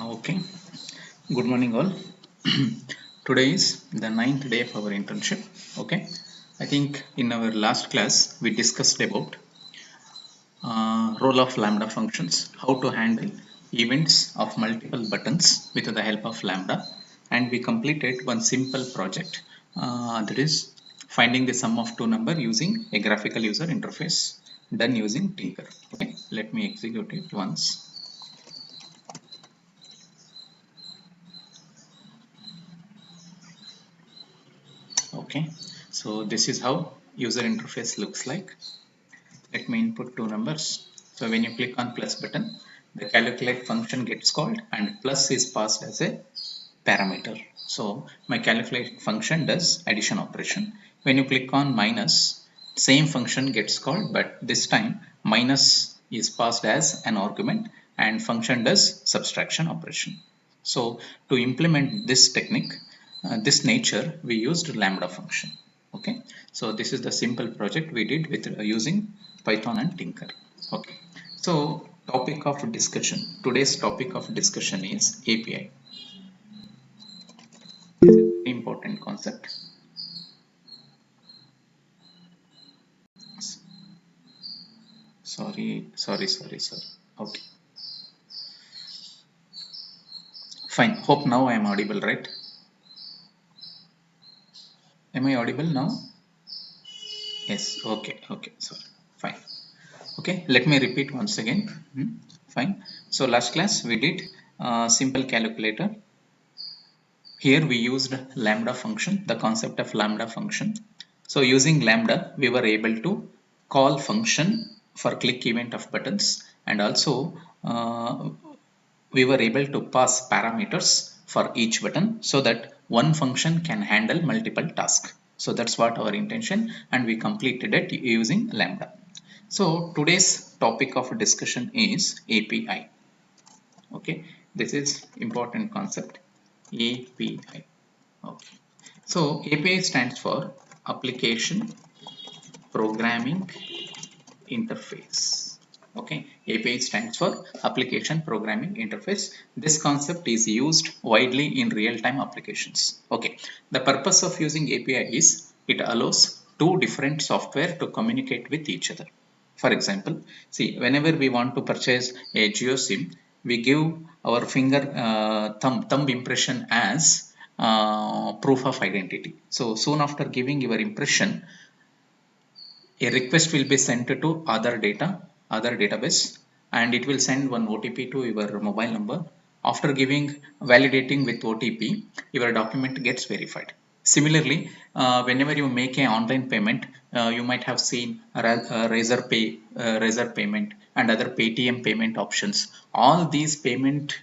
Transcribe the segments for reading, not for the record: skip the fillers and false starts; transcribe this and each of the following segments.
Okay, good morning all. Today is the ninth day of our internship. Okay, I think in our last class we discussed about role of lambda functions, how to handle events of multiple buttons with the help of lambda, and we completed one simple project, that is finding the sum of two number using a graphical user interface done using Tinker. Okay, let me execute it once. Okay, so this is how user interface looks like. Let me input two numbers. So when you click on plus button, the calculate function gets called and plus is passed as a parameter. So my calculate function does addition operation. When you click on minus, same function gets called, but this time minus is passed as an argument and function does subtraction operation. So to implement this technique, this nature, we used lambda function. Okay, so this is the simple project we did with using Python and Tinker. Okay, so topic of discussion, today's topic of discussion is API. Important concept. Sorry. Okay, fine. Hope now I am audible, right? Am I audible now? Yes. Okay. Sorry. Fine. Okay, let me repeat once again. Fine. So last class we did simple calculator. Here we used lambda function, the concept of lambda function. So using lambda, we were able to call function for click event of buttons, and also we were able to pass parameters for each button so that one function can handle multiple tasks. So that's what our intention, and we completed it using lambda. So today's topic of discussion is API. Okay, this is important concept, API. Okay, so API stands for Application Programming Interface. Okay, API stands for Application Programming Interface. This concept is used widely in real-time applications. Okay, the purpose of using API is it allows two different software to communicate with each other. For example, see, whenever we want to purchase a Jio SIM, we give our thumb impression as proof of identity. So soon after giving your impression, a request will be sent to other database, and it will send one OTP to your mobile number. After giving validating with OTP, your document gets verified. Similarly, whenever you make an online payment, you might have seen Razor payment and other Paytm payment options. All these payment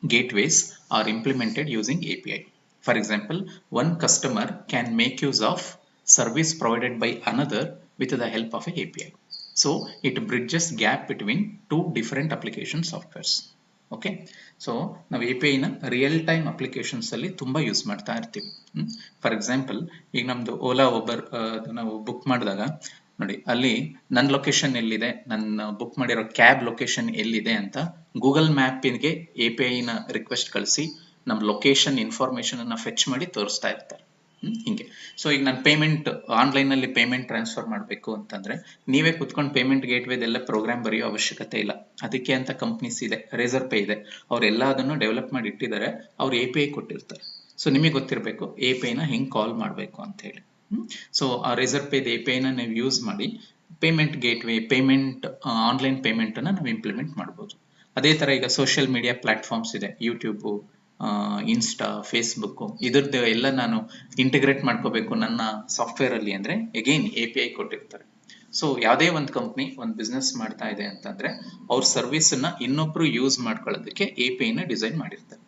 gateways are implemented using API. For example, one customer can make use of service provided by another with the help of an API. So it bridges gap between two different application softwares. Okay, so ನಾವು API ನ real time applications ಅಲ್ಲಿ ತುಂಬಾ use ಮಾಡ್ತಾ ಇರ್ತೀವಿ. For example, ಈಗ ನಮ್ದು ಓಲಾ ಒಬರ್ ನಾವು book ಮಾಡಿದಾಗ ನೋಡಿ, ಅಲ್ಲಿ ನನ್ನ ಲೊಕೇಶನ್ ಎಲ್ಲಿದೆ, ನನ್ನ ಬುಕ್ ಮಾಡಿರೋ ಕ್ಯಾಬ್ ಲೊಕೇಶನ್ ಎಲ್ಲಿದೆ ಅಂತ ಗೂಗಲ್ ಮ್ಯಾಪಿಗೆ API ನ ರಿಕ್ವೆಸ್ಟ್ ಕಳಿಸಿ ನಮ್ಮ ಲೊಕೇಶನ್ ಇನ್ಫಾರ್ಮೇಶನ್ ಅನ್ನ ಫೆಚ್ ಮಾಡಿ ತೋರಿಸ್ತಾ ಇರ್ತಾರೆ. ಹಿಂಗೆ. ಸೊ ಈಗ ನಾನು ಪೇಮೆಂಟ್ ಆನ್ಲೈನ್ ಅಲ್ಲಿ ಪೇಮೆಂಟ್ ಟ್ರಾನ್ಸ್ಫರ್ ಮಾಡಬೇಕು ಅಂತಂದ್ರೆ ನೀವೇ ಕುತ್ಕೊಂಡು ಪೇಮೆಂಟ್ ಗೇಟ್ವೇದೆಲ್ಲ ಪ್ರೋಗ್ರಾಮ್ ಬರೆಯೋ ಅವಶ್ಯಕತೆ ಇಲ್ಲ. ಅದಕ್ಕೆ ಅಂತ ಕಂಪ್ನೀಸ್ ಇದೆ, ರೇಸರ್ ಪೇ ಇದೆ, ಅವರೆಲ್ಲ ಅದನ್ನು ಡೆವಲಪ್ ಮಾಡಿ ಇಟ್ಟಿದ್ದಾರೆ, ಅವ್ರು API ಕೊಟ್ಟಿರ್ತಾರೆ. ಸೊ ನಿಮಗೆ ಗೊತ್ತಿರಬೇಕು API ನ ಹೆಂಗ್ ಕಾಲ್ ಮಾಡಬೇಕು ಅಂತ ಹೇಳಿ. ಸೊ ಆ ರೇಸರ್ ಪೇ API ನ ನೀವು ಯೂಸ್ ಮಾಡಿ payment gateway, payment online payment ಅನ್ನ ನಾವು ಇಂಪ್ಲಿಮೆಂಟ್ ಮಾಡ್ಬೋದು. ಅದೇ ತರ ಈಗ ಸೋಷಿಯಲ್ ಮೀಡಿಯಾ ಪ್ಲಾಟ್ಫಾರ್ಮ್ಸ್ ಇದೆ, ಯೂಟ್ಯೂಬ್, ಇನ್ಸ್ಟಾ, ಫೇಸ್ಬುಕ್, ಇದ್ರದ್ದು ಎಲ್ಲ ನಾನು ಇಂಟಿಗ್ರೇಟ್ ಮಾಡ್ಕೋಬೇಕು ನನ್ನ ಸಾಫ್ಟ್ವೇರ್ ಅಲ್ಲಿ ಅಂದ್ರೆ ಅಗೈನ್ API ಕೊಟ್ಟಿರ್ತಾರೆ. ಸೊ ಯಾವುದೇ ಒಂದು ಕಂಪ್ನಿ ಒಂದು ಬಿಸ್ನೆಸ್ ಮಾಡ್ತಾ ಇದೆ ಅಂತಂದ್ರೆ ಅವ್ರ ಸರ್ವಿಸ್ ಅನ್ನ ಇನ್ನೊಬ್ರು ಯೂಸ್ ಮಾಡ್ಕೊಳ್ಳೋದಕ್ಕೆ API ನ ಡಿಸೈನ್ ಮಾಡಿರ್ತಾರೆ.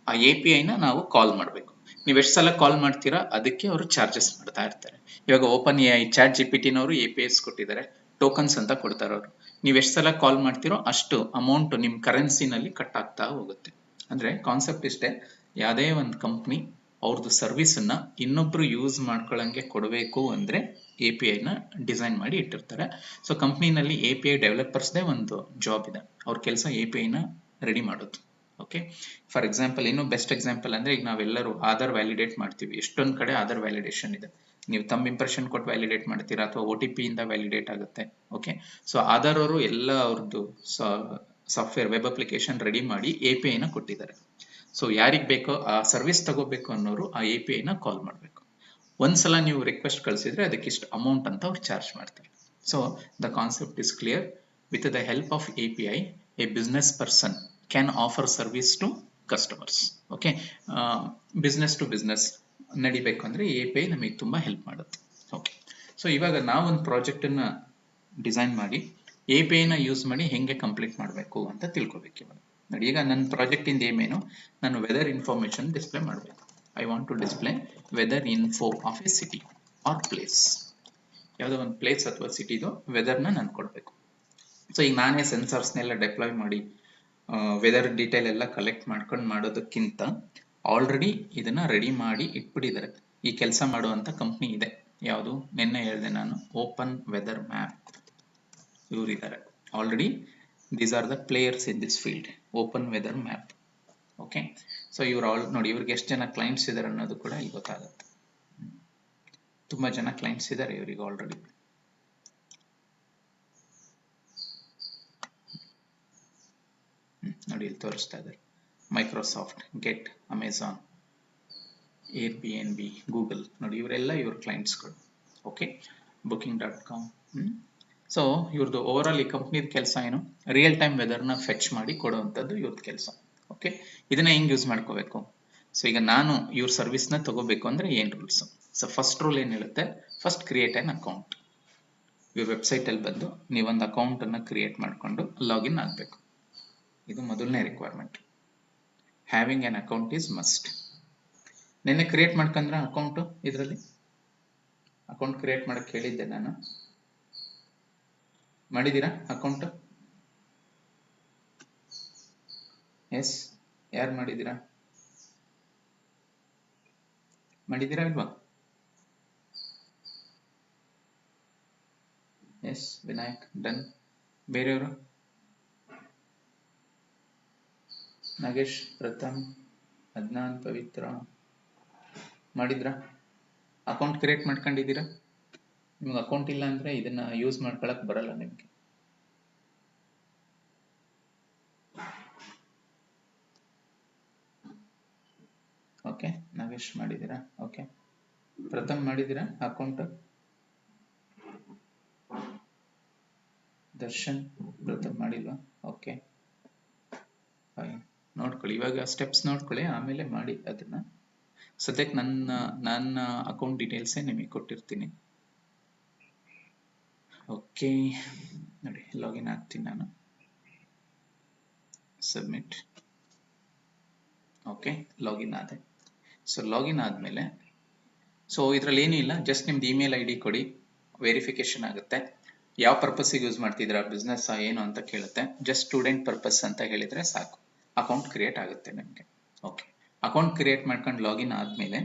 ಆ API ನ ನಾವು ಕಾಲ್ ಮಾಡಬೇಕು. ನೀವು ಎಷ್ಟು ಸಲ ಕಾಲ್ ಮಾಡ್ತೀರಾ ಅದಕ್ಕೆ ಅವರು ಚಾರ್ಜಸ್ ಮಾಡ್ತಾ ಇರ್ತಾರೆ. ಇವಾಗ ಓಪನ್ AI, ಚಾಟ್ GPT ನವರು APIs ಕೊಟ್ಟಿದ್ದಾರೆ, ಟೋಕನ್ಸ್ ಅಂತ ಕೊಡ್ತಾರೆ ಅವರು. ನೀವು ಎಷ್ಟು ಸಲ ಕಾಲ್ ಮಾಡ್ತೀರೋ ಅಷ್ಟು ಅಮೌಂಟ್ ನಿಮ್ ಕರೆನ್ಸಿನಲ್ಲಿ ಕಟ್ ಆಗ್ತಾ ಹೋಗುತ್ತೆ. ಅಂದ್ರೆ ಕಾನ್ಸೆಪ್ಟ್ ಇಷ್ಟೇ, ಯಾವುದೇ ಒಂದು ಕಂಪ್ನಿ ಅವ್ರದ್ದು ಸರ್ವಿಸ್ ಅನ್ನ ಇನ್ನೊಬ್ರು ಯೂಸ್ ಮಾಡ್ಕೊಳ್ಳಂಗೆ ಕೊಡಬೇಕು ಅಂದ್ರೆ API ನ ಡಿಸೈನ್ ಮಾಡಿ ಇಟ್ಟಿರ್ತಾರೆ. ಸೊ ಕಂಪ್ನಿನಲ್ಲಿ API ಡೆವಲಪರ್ಸ್ದೇ ಒಂದು ಜಾಬ್ ಇದೆ, ಅವ್ರ ಕೆಲಸ API ನ ರೆಡಿ ಮಾಡೋದು. ಓಕೆ, ಫಾರ್ ಎಕ್ಸಾಂಪಲ್ ಇನ್ನು ಬೆಸ್ಟ್ ಎಕ್ಸಾಂಪಲ್ ಅಂದರೆ ಈಗ ನಾವೆಲ್ಲರೂ ಆಧಾರ್ ವ್ಯಾಲಿಡೇಟ್ ಮಾಡ್ತೀವಿ. ಎಷ್ಟೊಂದು ಕಡೆ ಆಧಾರ್ ವ್ಯಾಲಿಡೇಷನ್ ಇದೆ. ನೀವು ತಮ್ಮ ಇಂಪ್ರೆಷನ್ ಕೊಟ್ಟು ವ್ಯಾಲಿಡೇಟ್ ಮಾಡ್ತೀರಾ ಅಥವಾ OTP ಇಂದ ವ್ಯಾಲಿಡೇಟ್ ಆಗುತ್ತೆ. ಓಕೆ, ಸೊ ಆಧಾರ್ ಅವರು ಎಲ್ಲ ಅವ್ರದ್ದು ಸಾಫ್ಟ್ವೇರ್ ವೆಬ್ ಅಪ್ಲಿಕೇಶನ್ ರೆಡಿ ಮಾಡಿ API ನ ಕೊಟ್ಟಿದ್ದಾರೆ. ಸೊ ಯಾರಿಗೆ ಬೇಕೋ ಆ ಸರ್ವಿಸ್ ತಗೋಬೇಕು ಅನ್ನೋರು ಆ API ನ ಕಾಲ್ ಮಾಡಬೇಕು. ಒಂದ್ಸಲ ನೀವು ರಿಕ್ವೆಸ್ಟ್ ಕಳಿಸಿದ್ರೆ ಅದಕ್ಕೆ ಇಷ್ಟು ಅಮೌಂಟ್ ಅಂತ ಅವ್ರು ಚಾರ್ಜ್ ಮಾಡ್ತಾರೆ. So the concept is clear. With the help of API, a business person can offer service to customers. Okay, business to business ನಡಿಬೇಕು ಅಂದರೆ API ನಮಗೆ ತುಂಬ ಹೆಲ್ಪ್ ಮಾಡುತ್ತೆ. ಓಕೆ, ಸೊ ಇವಾಗ ನಾವೊಂದು ಪ್ರಾಜೆಕ್ಟನ್ನು ಡಿಸೈನ್ ಮಾಡಿ API ನ ಯೂಸ್ ಮಾಡಿ ಹೆಂಗೆ ಕಂಪ್ಲೀಟ್ ಮಾಡಬೇಕು ಅಂತ ತಿಳ್ಕೊಬೇಕು. ಇವಾಗ ನೋಡಿ, ಈಗ ನನ್ನ ಪ್ರಾಜೆಕ್ಟಿಂದ ಏನೇನು, ನಾನು ವೆದರ್ ಇನ್ಫಾರ್ಮೇಷನ್ ಡಿಸ್ಪ್ಲೇ ಮಾಡಬೇಕು. I want to display weather info of a city or place. ಯಾವುದೋ ಒಂದು ಪ್ಲೇಸ್ ಅಥವಾ ಸಿಟಿದು ವೆದರ್ನ ನಾನು ಕೊಡಬೇಕು. ಸೊ ಈಗ ನಾನೇ ಸೆನ್ಸರ್ಸ್ನೆಲ್ಲ ಡಿಪ್ಲಾಯ್ ಮಾಡಿ ವೆದರ್ ಡೀಟೇಲ್ ಎಲ್ಲ ಕಲೆಕ್ಟ್ ಮಾಡ್ಕೊಂಡು ಮಾಡೋದಕ್ಕಿಂತ ಆಲ್ರೆಡಿ ಇದನ್ನ ರೆಡಿ ಮಾಡಿ ಇಟ್ಬಿಟ್ಟಿದ್ದಾರೆ. ಈ ಕೆಲಸ ಮಾಡುವಂಥ ಕಂಪ್ನಿ ಇದೆ. ಯಾವುದು, ನಿನ್ನೆ ಹೇಳಿದೆ ನಾನು, ಓಪನ್ ವೆದರ್ ಮ್ಯಾಪ್. ಇವರಿದ್ದಾರೆ already. These are the players in this field, open weather map. Okay, so ಇವ್ರು ನೋಡಿ, ಇವ್ರಿಗೆ ಎಷ್ಟು ಜನ ಕ್ಲೈಂಟ್ಸ್ ಇದ್ದಾರೆ ಅನ್ನೋದು ಕೂಡ ಇಲ್ಲಿ ಗೊತ್ತಾಗುತ್ತೆ. ತುಂಬಾ ಜನ ಕ್ಲೈಂಟ್ಸ್ ಇದ್ದಾರೆ ಇವರಿಗೆ ಆಲ್ರೆಡಿ. ನೋಡಿ ಇಲ್ಲಿ ತೋರಿಸ್ತಾ ಇದ್ದಾರೆ, ಮೈಕ್ರೋಸಾಫ್ಟ್, ಗೆಟ್, ಅಮೆಜಾನ್, Airbnb, ಗೂಗಲ್. ನೋಡಿ ಇವರೆಲ್ಲ ಇವ್ರ ಕ್ಲೈಂಟ್ಸ್ಗಳು. Okay, booking.com. ಸೊ ಇವ್ರದ್ದು ಓವರ್ ಆಲ್ ಈ ಕಂಪ್ನಿದ ಕೆಲಸ ಏನು, ರಿಯಲ್ ಟೈಮ್ ವೆದರ್ನ ಫೆಚ್ ಮಾಡಿ ಕೊಡುವಂಥದ್ದು ಇವ್ರದ್ದು ಕೆಲಸ. ಓಕೆ, ಇದನ್ನ ಹೆಂಗ್ ಯೂಸ್ ಮಾಡ್ಕೋಬೇಕು. ಸೊ ಈಗ ನಾನು ಇವ್ರ ಸರ್ವಿಸ್ನ ತಗೋಬೇಕು ಅಂದ್ರೆ ಏನ್ ರೂಲ್ಸ್. ಸೊ ಫಸ್ಟ್ ರೂಲ್ ಏನ್ ಹೇಳುತ್ತೆ, ಫಸ್ಟ್ ಕ್ರಿಯೇಟ್ ಅನ್ ಅಕೌಂಟ್. ಇವ್ರ ವೆಬ್ಸೈಟಲ್ಲಿ ಬಂದು ನೀವೊಂದು ಅಕೌಂಟನ್ನು ಕ್ರಿಯೇಟ್ ಮಾಡಿಕೊಂಡು ಲಾಗಿನ್ ಆಗಬೇಕು. ಇದು ಮೊದಲನೇ requirement. Having on account is must. ನೆನ್ನೆ ಕ್ರಿಯೇಟ್ ಮಾಡ್ಕೊಂಡ್ರೆ ಅಕೌಂಟು, ಇದರಲ್ಲಿ ಅಕೌಂಟ್ ಕ್ರಿಯೇಟ್ ಮಾಡಕ್ಕೆ ಹೇಳಿದ್ದೆ ನಾನು. ಮಾಡಿದ್ದೀರಾ ಅಕೌಂಟ್? ಎಸ್, ಯಾರು ಮಾಡಿದ್ದೀರಾ? ಮಾಡಿದ್ದೀರಾ ಇಲ್ವಾ? Yes, Vinayak done. ಬೇರೆಯವರು? ನಾಗೇಶ್, ಪ್ರಥಮ್, ಅದ್ನಾನ್, ಪವಿತ್ರ ಮಾಡಿದ್ರಾ? ಅಕೌಂಟ್ ಕ್ರಿಯೇಟ್ ಮಾಡ್ಕೊಂಡಿದ್ದೀರಾ? ನಿಮ್ಗೆ ಅಕೌಂಟ್ ಇಲ್ಲ ಅಂದ್ರೆ ಇದನ್ನ ಯೂಸ್ ಮಾಡ್ಕೊಳಕ್ ಬರಲ್ಲ ನಿಮ್ಗೆ. ಓಕೆ, ನಾಗೇಶ್ ಮಾಡಿದ್ದೀರಾ? ಓಕೆ, ಪ್ರಥಮ್ ಮಾಡಿದ್ದೀರಾ ಅಕೌಂಟ್? ದರ್ಶನ್, ಪ್ರಥಮ್ ಮಾಡಿಲ್ವಾ? ಓಕೆ ಫೈನ್, ನೋಡ್ಕೊಳ್ಳಿ. ಇವಾಗ ಸ್ಟೆಪ್ಸ್ ನೋಡ್ಕೊಳ್ಳಿ, ಆಮೇಲೆ ಮಾಡಿ ಅದನ್ನ. ಸದ್ಯಕ್ಕೆ ನನ್ನ ಅಕೌಂಟ್ ಡೀಟೇಲ್ಸೇ ನಿಮಗೆ ಕೊಟ್ಟಿರ್ತೀನಿ. ಓಕೆ, ನೋಡಿ ಲಾಗಿನ್ ಆಗ್ತೀನಿ ನಾನು. ಸಬ್ಮಿಟ್. ಓಕೆ, ಲಾಗಿನ್ ಆದೆ. ಸೊ ಲಾಗಿನ್ ಆದಮೇಲೆ, ಸೊ ಇದರಲ್ಲಿ ಏನಿಲ್ಲ, ಜಸ್ಟ್ ನಿಮ್ದು ಇಮೇಲ್ ID ಕೊಡಿ, ವೆರಿಫಿಕೇಶನ್ ಆಗುತ್ತೆ. ಯಾವ ಪರ್ಪಸ್ಸಿಗೆ ಯೂಸ್ ಮಾಡ್ತಿದ್ದೀರಾ, ಬಿಸ್ನೆಸ್ ಏನು ಅಂತ ಕೇಳುತ್ತೆ. ಜಸ್ಟ್ ಸ್ಟೂಡೆಂಟ್ ಪರ್ಪಸ್ ಅಂತ ಹೇಳಿದ್ರೆ ಸಾಕು, ಅಕೌಂಟ್ ಕ್ರಿಯೇಟ್ ಆಗುತ್ತೆ ನಿಮಗೆ. ಓಕೆ, ಅಕೌಂಟ್ ಕ್ರಿಯೇಟ್ ಮಾಡ್ಕೊಂಡು ಲಾಗಿನ್ ಆದಮೇಲೆ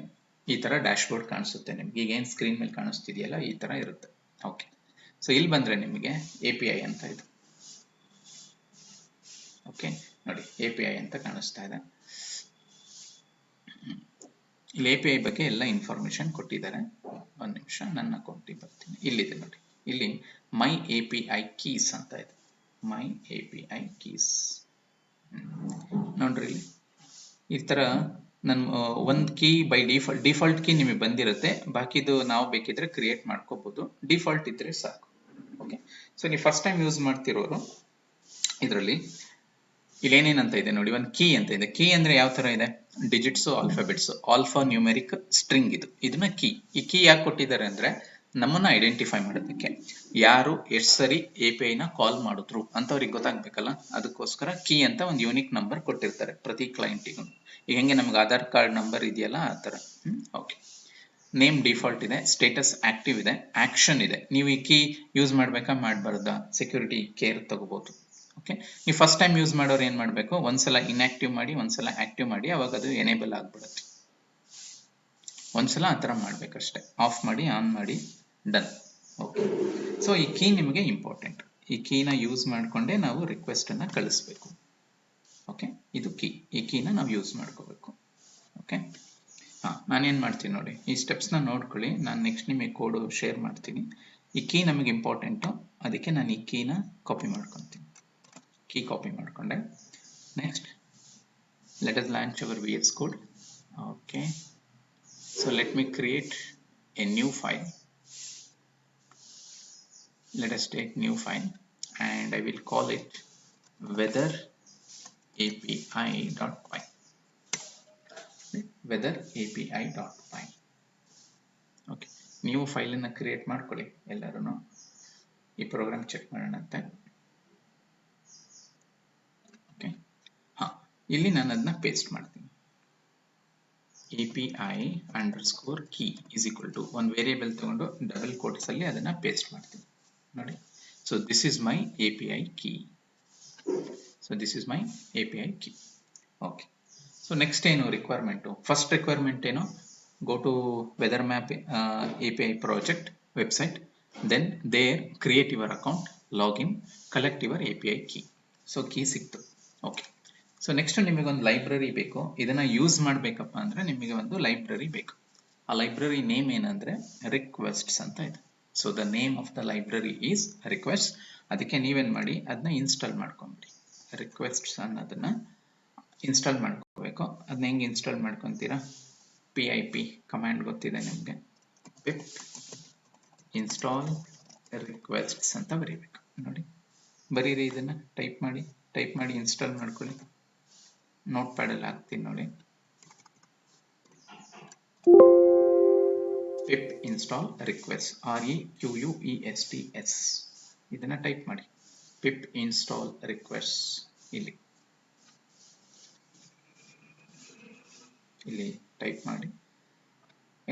ಈ ಥರ ಡ್ಯಾಶ್ ಬೋರ್ಡ್ ಕಾಣಿಸುತ್ತೆ ನಿಮ್ಗೆ. ಈಗ ಏನು ಸ್ಕ್ರೀನ್ ಮೇಲೆ ಕಾಣಿಸ್ತಿದೆಯಲ್ಲ, ಈ ಥರ ಇರುತ್ತೆ. ಓಕೆ, ಸೊ ಇಲ್ಲಿ ಬಂದರೆ ನಿಮಗೆ API ಅಂತ ಇದು. ಓಕೆ, ನೋಡಿ API ಅಂತ ಕಾಣಿಸ್ತಾ ಇದೆ. ಇಲ್ಲಿ API ಬಗ್ಗೆ ಎಲ್ಲ ಇನ್ಫಾರ್ಮೇಶನ್ ಕೊಟ್ಟಿದ್ದಾರೆ. ಒಂದು ನಿಮಿಷ, ನನ್ನ ಅಕೌಂಟಿಗೆ ಬರ್ತೀನಿ. ಇಲ್ಲಿದೆ ನೋಡಿ, ಇಲ್ಲಿ ಮೈ API ಕೀಸ್ ಅಂತ ಇದೆ. ಮೈ API ಕೀಸ್ ನೋಡ್ರಿ, ಇಲ್ಲಿ ಈ ತರ ನನ್ನ ಒಂದು ಕೀ ಬೈ ಡಿಫಾಲ್ಟ್ ಕೀ ನಿಮಗೆ ಬಂದಿರುತ್ತೆ. ಬಾಕಿದು ನಾವು ಬೇಕಿದ್ರೆ ಕ್ರಿಯೇಟ್ ಮಾಡ್ಕೋಬಹುದು, ಡಿಫಾಲ್ಟ್ ಇದ್ರೆ ಸಾಕು. ಓಕೆ, ಸೊ ನೀವು ಫಸ್ಟ್ ಟೈಮ್ ಯೂಸ್ ಮಾಡ್ತಿರೋರು ಇದರಲ್ಲಿ ಇಲ್ಲೇನೇನಂತ ಇದೆ ನೋಡಿ, ಒಂದು ಕೀ ಅಂತ ಇದೆ. ಕೀ ಅಂದ್ರೆ ಯಾವ ತರ ಇದೆ, digits, alphabets, alpha numeric string. ಇದನ್ನ ಕೀ. ಈ ಕೀ ಯಾಕೆ ಕೊಟ್ಟಿದ್ದಾರೆ ಅಂದ್ರೆ ನಮ್ಮನ್ನ ಐಡೆಂಟಿಫೈ ಮಾಡೋದಕ್ಕೆ, ಯಾರು ಎಷ್ಟು ಸರಿ API ನ ಕಾಲ್ ಮಾಡಿದ್ರು ಅಂತ ಅವ್ರಿಗೆ ಗೊತ್ತಾಗ್ಬೇಕಲ್ಲ, ಅದಕ್ಕೋಸ್ಕರ ಕೀ ಅಂತ ಒಂದು ಯೂನಿಕ್ ನಂಬರ್ ಕೊಟ್ಟಿರ್ತಾರೆ ಪ್ರತಿ ಕ್ಲೈಂಟಿಗೂ. ಈಗ ಹೆಂಗೆ ನಮ್ಗೆ ಆಧಾರ್ ಕಾರ್ಡ್ ನಂಬರ್ ಇದೆಯಲ್ಲ ಆ ತರ. ಓಕೆ, ನೇಮ್ ಡಿಫಾಲ್ಟ್ ಇದೆ, ಸ್ಟೇಟಸ್ ಆಕ್ಟಿವ್ ಇದೆ, ಆಕ್ಷನ್ ಇದೆ. ನೀವು ಈ ಕೀ ಯೂಸ್ ಮಾಡ್ಬೇಕಾ ಮಾಡಬಾರ್ದಾ, ಸೆಕ್ಯೂರಿಟಿ ಕೇರ್ ತಗೋಬಹುದು. ಓಕೆ, ನೀವು ಫಸ್ಟ್ ಟೈಮ್ ಯೂಸ್ ಮಾಡೋರು ಏನ್ ಮಾಡಬೇಕು, ಒಂದ್ಸಲ ಇನ್ಆಕ್ಟಿವ್ ಮಾಡಿ, ಒಂದ್ಸಲ ಆಕ್ಟಿವ್ ಮಾಡಿ, ಅವಾಗ ಅದು ಎನೇಬಲ್ ಆಗ್ಬಿಡುತ್ತೆ. ಒಂದ್ಸಲ ಆ ಥರ ಮಾಡ್ಬೇಕಷ್ಟೆ. ಆಫ್ ಮಾಡಿ, ಆನ್ ಮಾಡಿ, ಡನ್. ಓಕೆ, ಸೊ ಈ ಕೀ ನಿಮಗೆ ಇಂಪಾರ್ಟೆಂಟ್. ಈ ಕೀನ ಯೂಸ್ ಮಾಡಿಕೊಂಡೇ ನಾವು ರಿಕ್ವೆಸ್ಟ್ ಅನ್ನ ಕಳಿಸ್ಬೇಕು. ಓಕೆ, ಇದು ಕೀ. ಈ ಕೀನ ನಾವು ಯೂಸ್ ಮಾಡ್ಕೋಬೇಕು. ಓಕೆ, ನಾನೇನು ಮಾಡ್ತೀನಿ ನೋಡಿ, ಈ ಸ್ಟೆಪ್ಸ್ನ ನೋಡ್ಕೊಳ್ಳಿ. ನಾನು ನೆಕ್ಸ್ಟ್ ನಿಮಗೆ ಕೋಡು ಶೇರ್ ಮಾಡ್ತೀನಿ. ಈ ಕೀ ನಮಗೆ ಇಂಪಾರ್ಟೆಂಟು, ಅದಕ್ಕೆ ನಾನು ಈ ಕೀನ ಕಾಪಿ ಮಾಡ್ಕೊತೀನಿ. ಕೀ ಕಾಪಿ ಮಾಡಿಕೊಂಡೆ. Next let us launch our VS Code. Okay, so let me create a new file. Let us take new file and I will call it weather api.py. weather api.py. Okay, ನೀವು ಫೈಲನ್ನು create ಮಾಡ್ಕೊಳ್ಳಿ ಎಲ್ಲರೂ. ಈ program check ಮಾಡೋಣಂತೆ. Okay, ಇಲ್ಲಿ ನಾನು ಅದನ್ನ paste ಮಾಡ್ತೀನಿ. API_key is equal to ಒಂದು ವೇರಿಯೇಬಲ್ ತಗೊಂಡು ಡಬಲ್ ಕೋಟ್ಸ್ ಅಲ್ಲಿ ಅದನ್ನ ಪೇಸ್ಟ್ ಮಾಡ್ತೀನಿ ನೋಡಿ. So this is my API key. Okay, so next ಏನು ರಿಕ್ವೈರ್ಮೆಂಟು? ಫಸ್ಟ್ ರಿಕ್ವೈರ್ಮೆಂಟ್ ಏನು? go to weather map API project website, then there create your account, login, collect your API key. So key ಸಿಕ್ತು. Okay, so next ನಿಮಗೆ ಒಂದು library ಬೇಕು. ಇದನ್ನ use ಮಾಡಬೇಕಪ್ಪ ಅಂದ್ರೆ ನಿಮಗೆ ಒಂದು ಲೈಬ್ರರಿ ಬೇಕು. ಆ ಲೈಬ್ರರಿ ನೇಮ್ ಏನಂದ್ರೆ ರಿಕ್ವೆಸ್ಟ್ಸ್ ಅಂತ ಇದೆ. So the name of the library is request. ಅದಕ್ಕೆ ನೀವೇನ್ ಮಾಡಿ, ಅದನ್ನ ಇನ್ಸ್ಟಾಲ್ ಮಾಡ್ಕೊಂಬಿಡಿ. ರಿಕ್ವೆಸ್ಟ್ಸ್ ಅನ್ನೋದನ್ನ ಇನ್ಸ್ಟಾಲ್ ಮಾಡ್ಕೋಬೇಕು. ಅದನ್ನ ಹೆಂಗೆ ಇನ್ಸ್ಟಾಲ್ ಮಾಡ್ಕೊತೀರಾ? PIP ಕಮಾಂಡ್ ಗೊತ್ತಿದೆ ನಿಮಗೆ. pip install requests ಅಂತ ಬರೀಬೇಕು ನೋಡಿ. ಬರೀರಿ, ಇದನ್ನ ಟೈಪ್ ಮಾಡಿ ಇನ್ಸ್ಟಾಲ್ ಮಾಡ್ಕೊಳ್ಳಿ. ನೋಟ್ ಪ್ಯಾಡ್ ಅಲ್ಲಿ ಹಾಕ್ತೀನಿ ನೋಡಿ. pip install requests REQUESTS ಇದನ್ನ ಟೈಪ್ ಮಾಡಿ. pip install requests ಇಲ್ಲಿ ಟೈಪ್ ಮಾಡಿ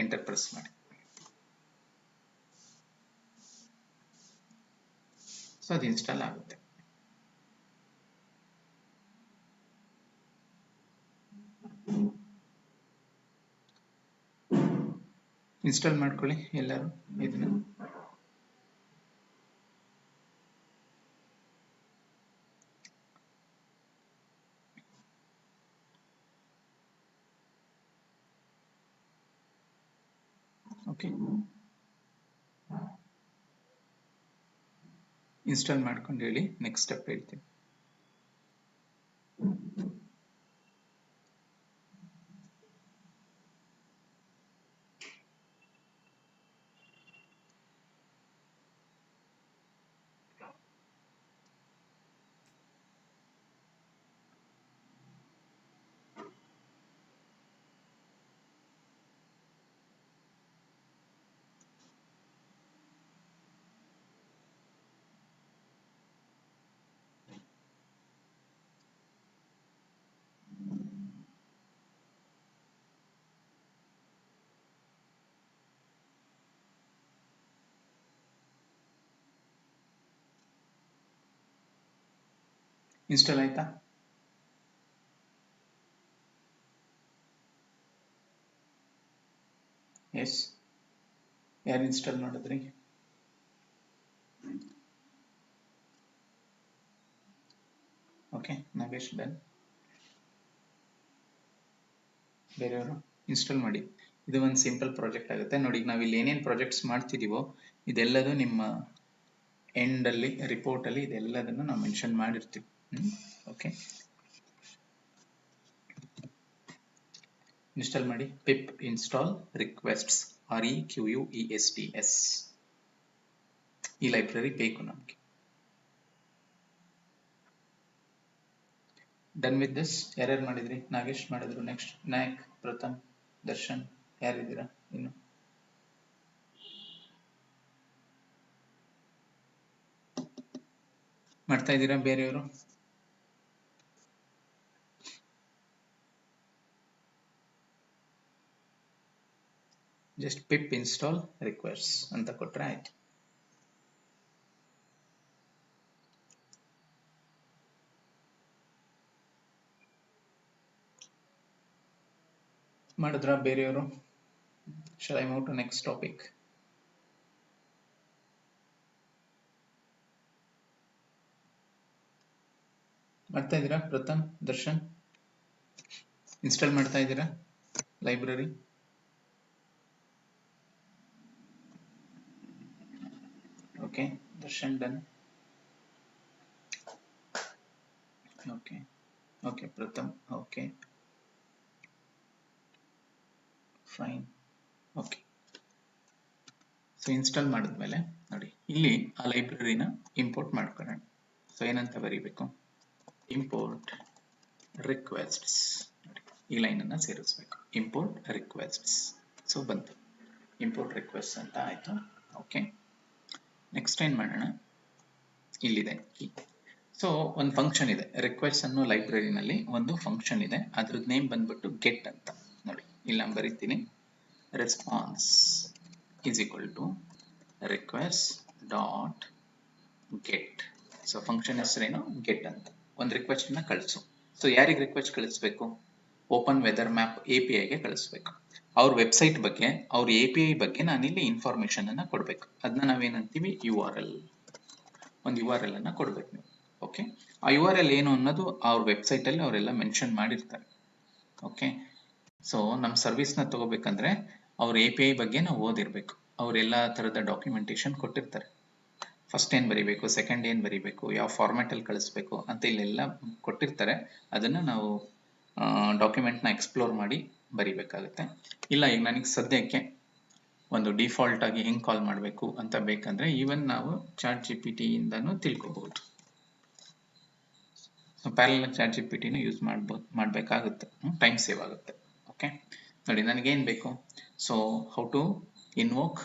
ಎಂಟರ್ ಪ್ರೆಸ್ ಮಾಡಿ. ಸೊ ಅದು ಇನ್ಸ್ಟಾಲ್ ಆಗುತ್ತೆ. ಇನ್ಸ್ಟಾಲ್ ಮಾಡ್ಕೊಳ್ಳಿ ಎಲ್ಲರೂ ಇದನ್ನ. ಓಕೆ, ಇನ್ಸ್ಟಾಲ್ ಮಾಡ್ಕೊಂಡು ಹೇಳಿ. ನೆಕ್ಸ್ಟ್ ಸ್ಟೆಪ್ ಹೇಳ್ತೀನಿ. ಇನ್ಸ್ಟಾಲ್ ಆಯ್ತಾ? ಎಸ್, ಯಾರು ಇನ್ಸ್ಟಾಲ್ ಮಾಡಿದ್ರಿ? Okay, Nagesh done. ಬೇರೆಯವರು ಇನ್ಸ್ಟಾಲ್ ಮಾಡಿ. ಇದು ಒಂದು ಸಿಂಪಲ್ ಪ್ರಾಜೆಕ್ಟ್ ಆಗುತ್ತೆ ನೋಡಿ. ನಾವು ಇಲ್ಲಿ ಏನೇನು ಪ್ರಾಜೆಕ್ಟ್ಸ್ ಮಾಡ್ತಿದೀವೋ ಇದೆಲ್ಲದೂ ನಿಮ್ಮ ಎಂಡ್ ಅಲ್ಲಿ ರಿಪೋರ್ಟ್ ಅಲ್ಲಿ ಇದೆಲ್ಲದನ್ನು ನಾವು ಮೆನ್ಷನ್ ಮಾಡಿರ್ತೀವಿ. ಓಕೆ, ಇನ್ಸ್ಟಾಲ್ ಮಾಡಿ. pip install requests REQUESTS ಈ ಲೈಬ್ರರಿ ಬೇಕು ನಮಗೆ. Done with this. ಯಾರ್ಯಾರು ಮಾಡಿದ್ರಿ? ನಾಗೇಶ್ ಮಾಡಿದ್ರು. ನೆಕ್ಸ್ಟ್ ನಾಯಕ್, ಪ್ರಥಮ್, ದರ್ಶನ್, ಯಾರಿದ್ದೀರಾ ಇನ್ನು? ಮಾಡ್ತಾ ಇದ್ದೀರಾ ಬೇರೆಯವರು? ಜಸ್ಟ್ pip install requests ಅಂತ ಕೊಟ್ರೆ ಆಯ್ತು. ಮಾಡಿದ್ರ ಬೇರೆಯವರು? Shall I move to next topic? ಮಾಡ್ತಾ ಇದ್ದೀರಾ ಪ್ರಥಮ್, ದರ್ಶನ್? ಇನ್ಸ್ಟಾಲ್ ಮಾಡ್ತಾ ಇದ್ದೀರಾ library? Okay, Darshan done. Okay okay, Pratham okay fine. Okay, so install ಮಾಡಿದ್ಮೇಲೆ ನೋಡಿ ಇಲ್ಲಿ ಆ ಲೈಬ್ರರಿನ ಇಂಪೋರ್ಟ್ ಮಾಡ್ಕೊಳ್ಳೋಣ. ಸೊ ಏನಂತ ಬರೀಬೇಕು, ಇಂಪೋರ್ಟ್ ರಿಕ್ವೆಸ್ಟ್ಸ್. ನೋಡಿ ಈ ಲೈನನ್ನು ಸೇರಿಸ್ಬೇಕು, ಇಂಪೋರ್ಟ್ ರಿಕ್ವೆಸ್ಟ್ಸ್. ಸೊ ಬಂತು ಇಂಪೋರ್ಟ್ ರಿಕ್ವೆಸ್ಟ್ ಅಂತ ಆಯಿತು. ಓಕೆ, ನೆಕ್ಸ್ಟ್ ಏನು ಮಾಡೋಣ, ಇಲ್ಲಿದೆ ಕೀ. ಸೊ ಒಂದು ಫಂಕ್ಷನ್ ಇದೆ, ರಿಕ್ವೆಸ್ಟ್ ಅನ್ನೋ ಲೈಬ್ರರಿನಲ್ಲಿ ಒಂದು ಫಂಕ್ಷನ್ ಇದೆ, ಅದ್ರದ್ದು ನೇಮ್ ಬಂದ್ಬಿಟ್ಟು ಗೆಟ್ ಅಂತ. ನೋಡಿ ಇಲ್ಲಿ ನಾನು ಬರೀತೀನಿ, response is equal to request dot get. So function ಹೆಸರೇನು, ಗೆಟ್ ಅಂತ. ಒಂದು ರಿಕ್ವೆಸ್ಟನ್ನು ಕಳಿಸು. ಸೊ ಯಾರಿಗೆ ರಿಕ್ವೆಸ್ಟ್ ಕಳಿಸ್ಬೇಕು, ಓಪನ್ ವೆದರ್ ಮ್ಯಾಪ್ APIಗೆ ಕಳಿಸ್ಬೇಕು. ಅವ್ರ ವೆಬ್ಸೈಟ್ ಬಗ್ಗೆ, ಅವ್ರ API ಬಗ್ಗೆ ನಾನಿಲ್ಲಿ ಇನ್ಫಾರ್ಮೇಷನ್ ಅನ್ನು ಕೊಡಬೇಕು. ಅದನ್ನ ನಾವೇನಂತೀವಿ, URL. ಒಂದು URL ಅನ್ನು ಕೊಡಬೇಕು ನೀವು. ಓಕೆ, ಆ URL ಏನು ಅನ್ನೋದು ಅವ್ರ ವೆಬ್ಸೈಟಲ್ಲಿ ಅವರೆಲ್ಲ ಮೆನ್ಷನ್ ಮಾಡಿರ್ತಾರೆ. ಓಕೆ, ಸೊ ನಮ್ಮ ಸರ್ವಿಸ್ನ ತಗೋಬೇಕಂದ್ರೆ ಅವ್ರ API ಬಗ್ಗೆ ನಾವು ಓದಿರ್ಬೇಕು. ಅವರೆಲ್ಲ ಥರದ ಡಾಕ್ಯುಮೆಂಟೇಶನ್ ಕೊಟ್ಟಿರ್ತಾರೆ. ಫಸ್ಟ್ ಏನು ಬರೀಬೇಕು, ಸೆಕೆಂಡ್ ಏನು ಬರೀಬೇಕು, ಯಾವ ಫಾರ್ಮ್ಯಾಟಲ್ಲಿ ಕಳಿಸ್ಬೇಕು ಅಂತ ಇಲ್ಲೆಲ್ಲ ಕೊಟ್ಟಿರ್ತಾರೆ. ಅದನ್ನು ನಾವು ಡಾಕ್ಯುಮೆಂಟ್ನ ಎಕ್ಸ್ಪ್ಲೋರ್ ಮಾಡಿ ಬರೀಬೇಕಾಗುತ್ತೆ. ಇಲ್ಲ ಈಗ ನನಗೆ ಸದ್ಯಕ್ಕೆ ಒಂದು ಡಿಫಾಲ್ಟ್ ಆಗಿ ಹೆಂಗೆ ಕಾಲ್ ಮಾಡಬೇಕು ಅಂತ ಬೇಕಂದ್ರೆ ಈವನ್ ನಾವು ಚಾಟ್ GPT ಇಂದನೂ ತಿಳ್ಕೊಬಹುದು. ಪ್ಯಾರಲಲ್ ಚಾಟ್ GPT ನ ಯೂಸ್ ಮಾಡಬೇಕಾಗುತ್ತೆ, ಟೈಮ್ ಸೇವ್ ಆಗುತ್ತೆ. ಓಕೆ, ನೋಡಿ ನನಗೇನು ಬೇಕು, so how to invoke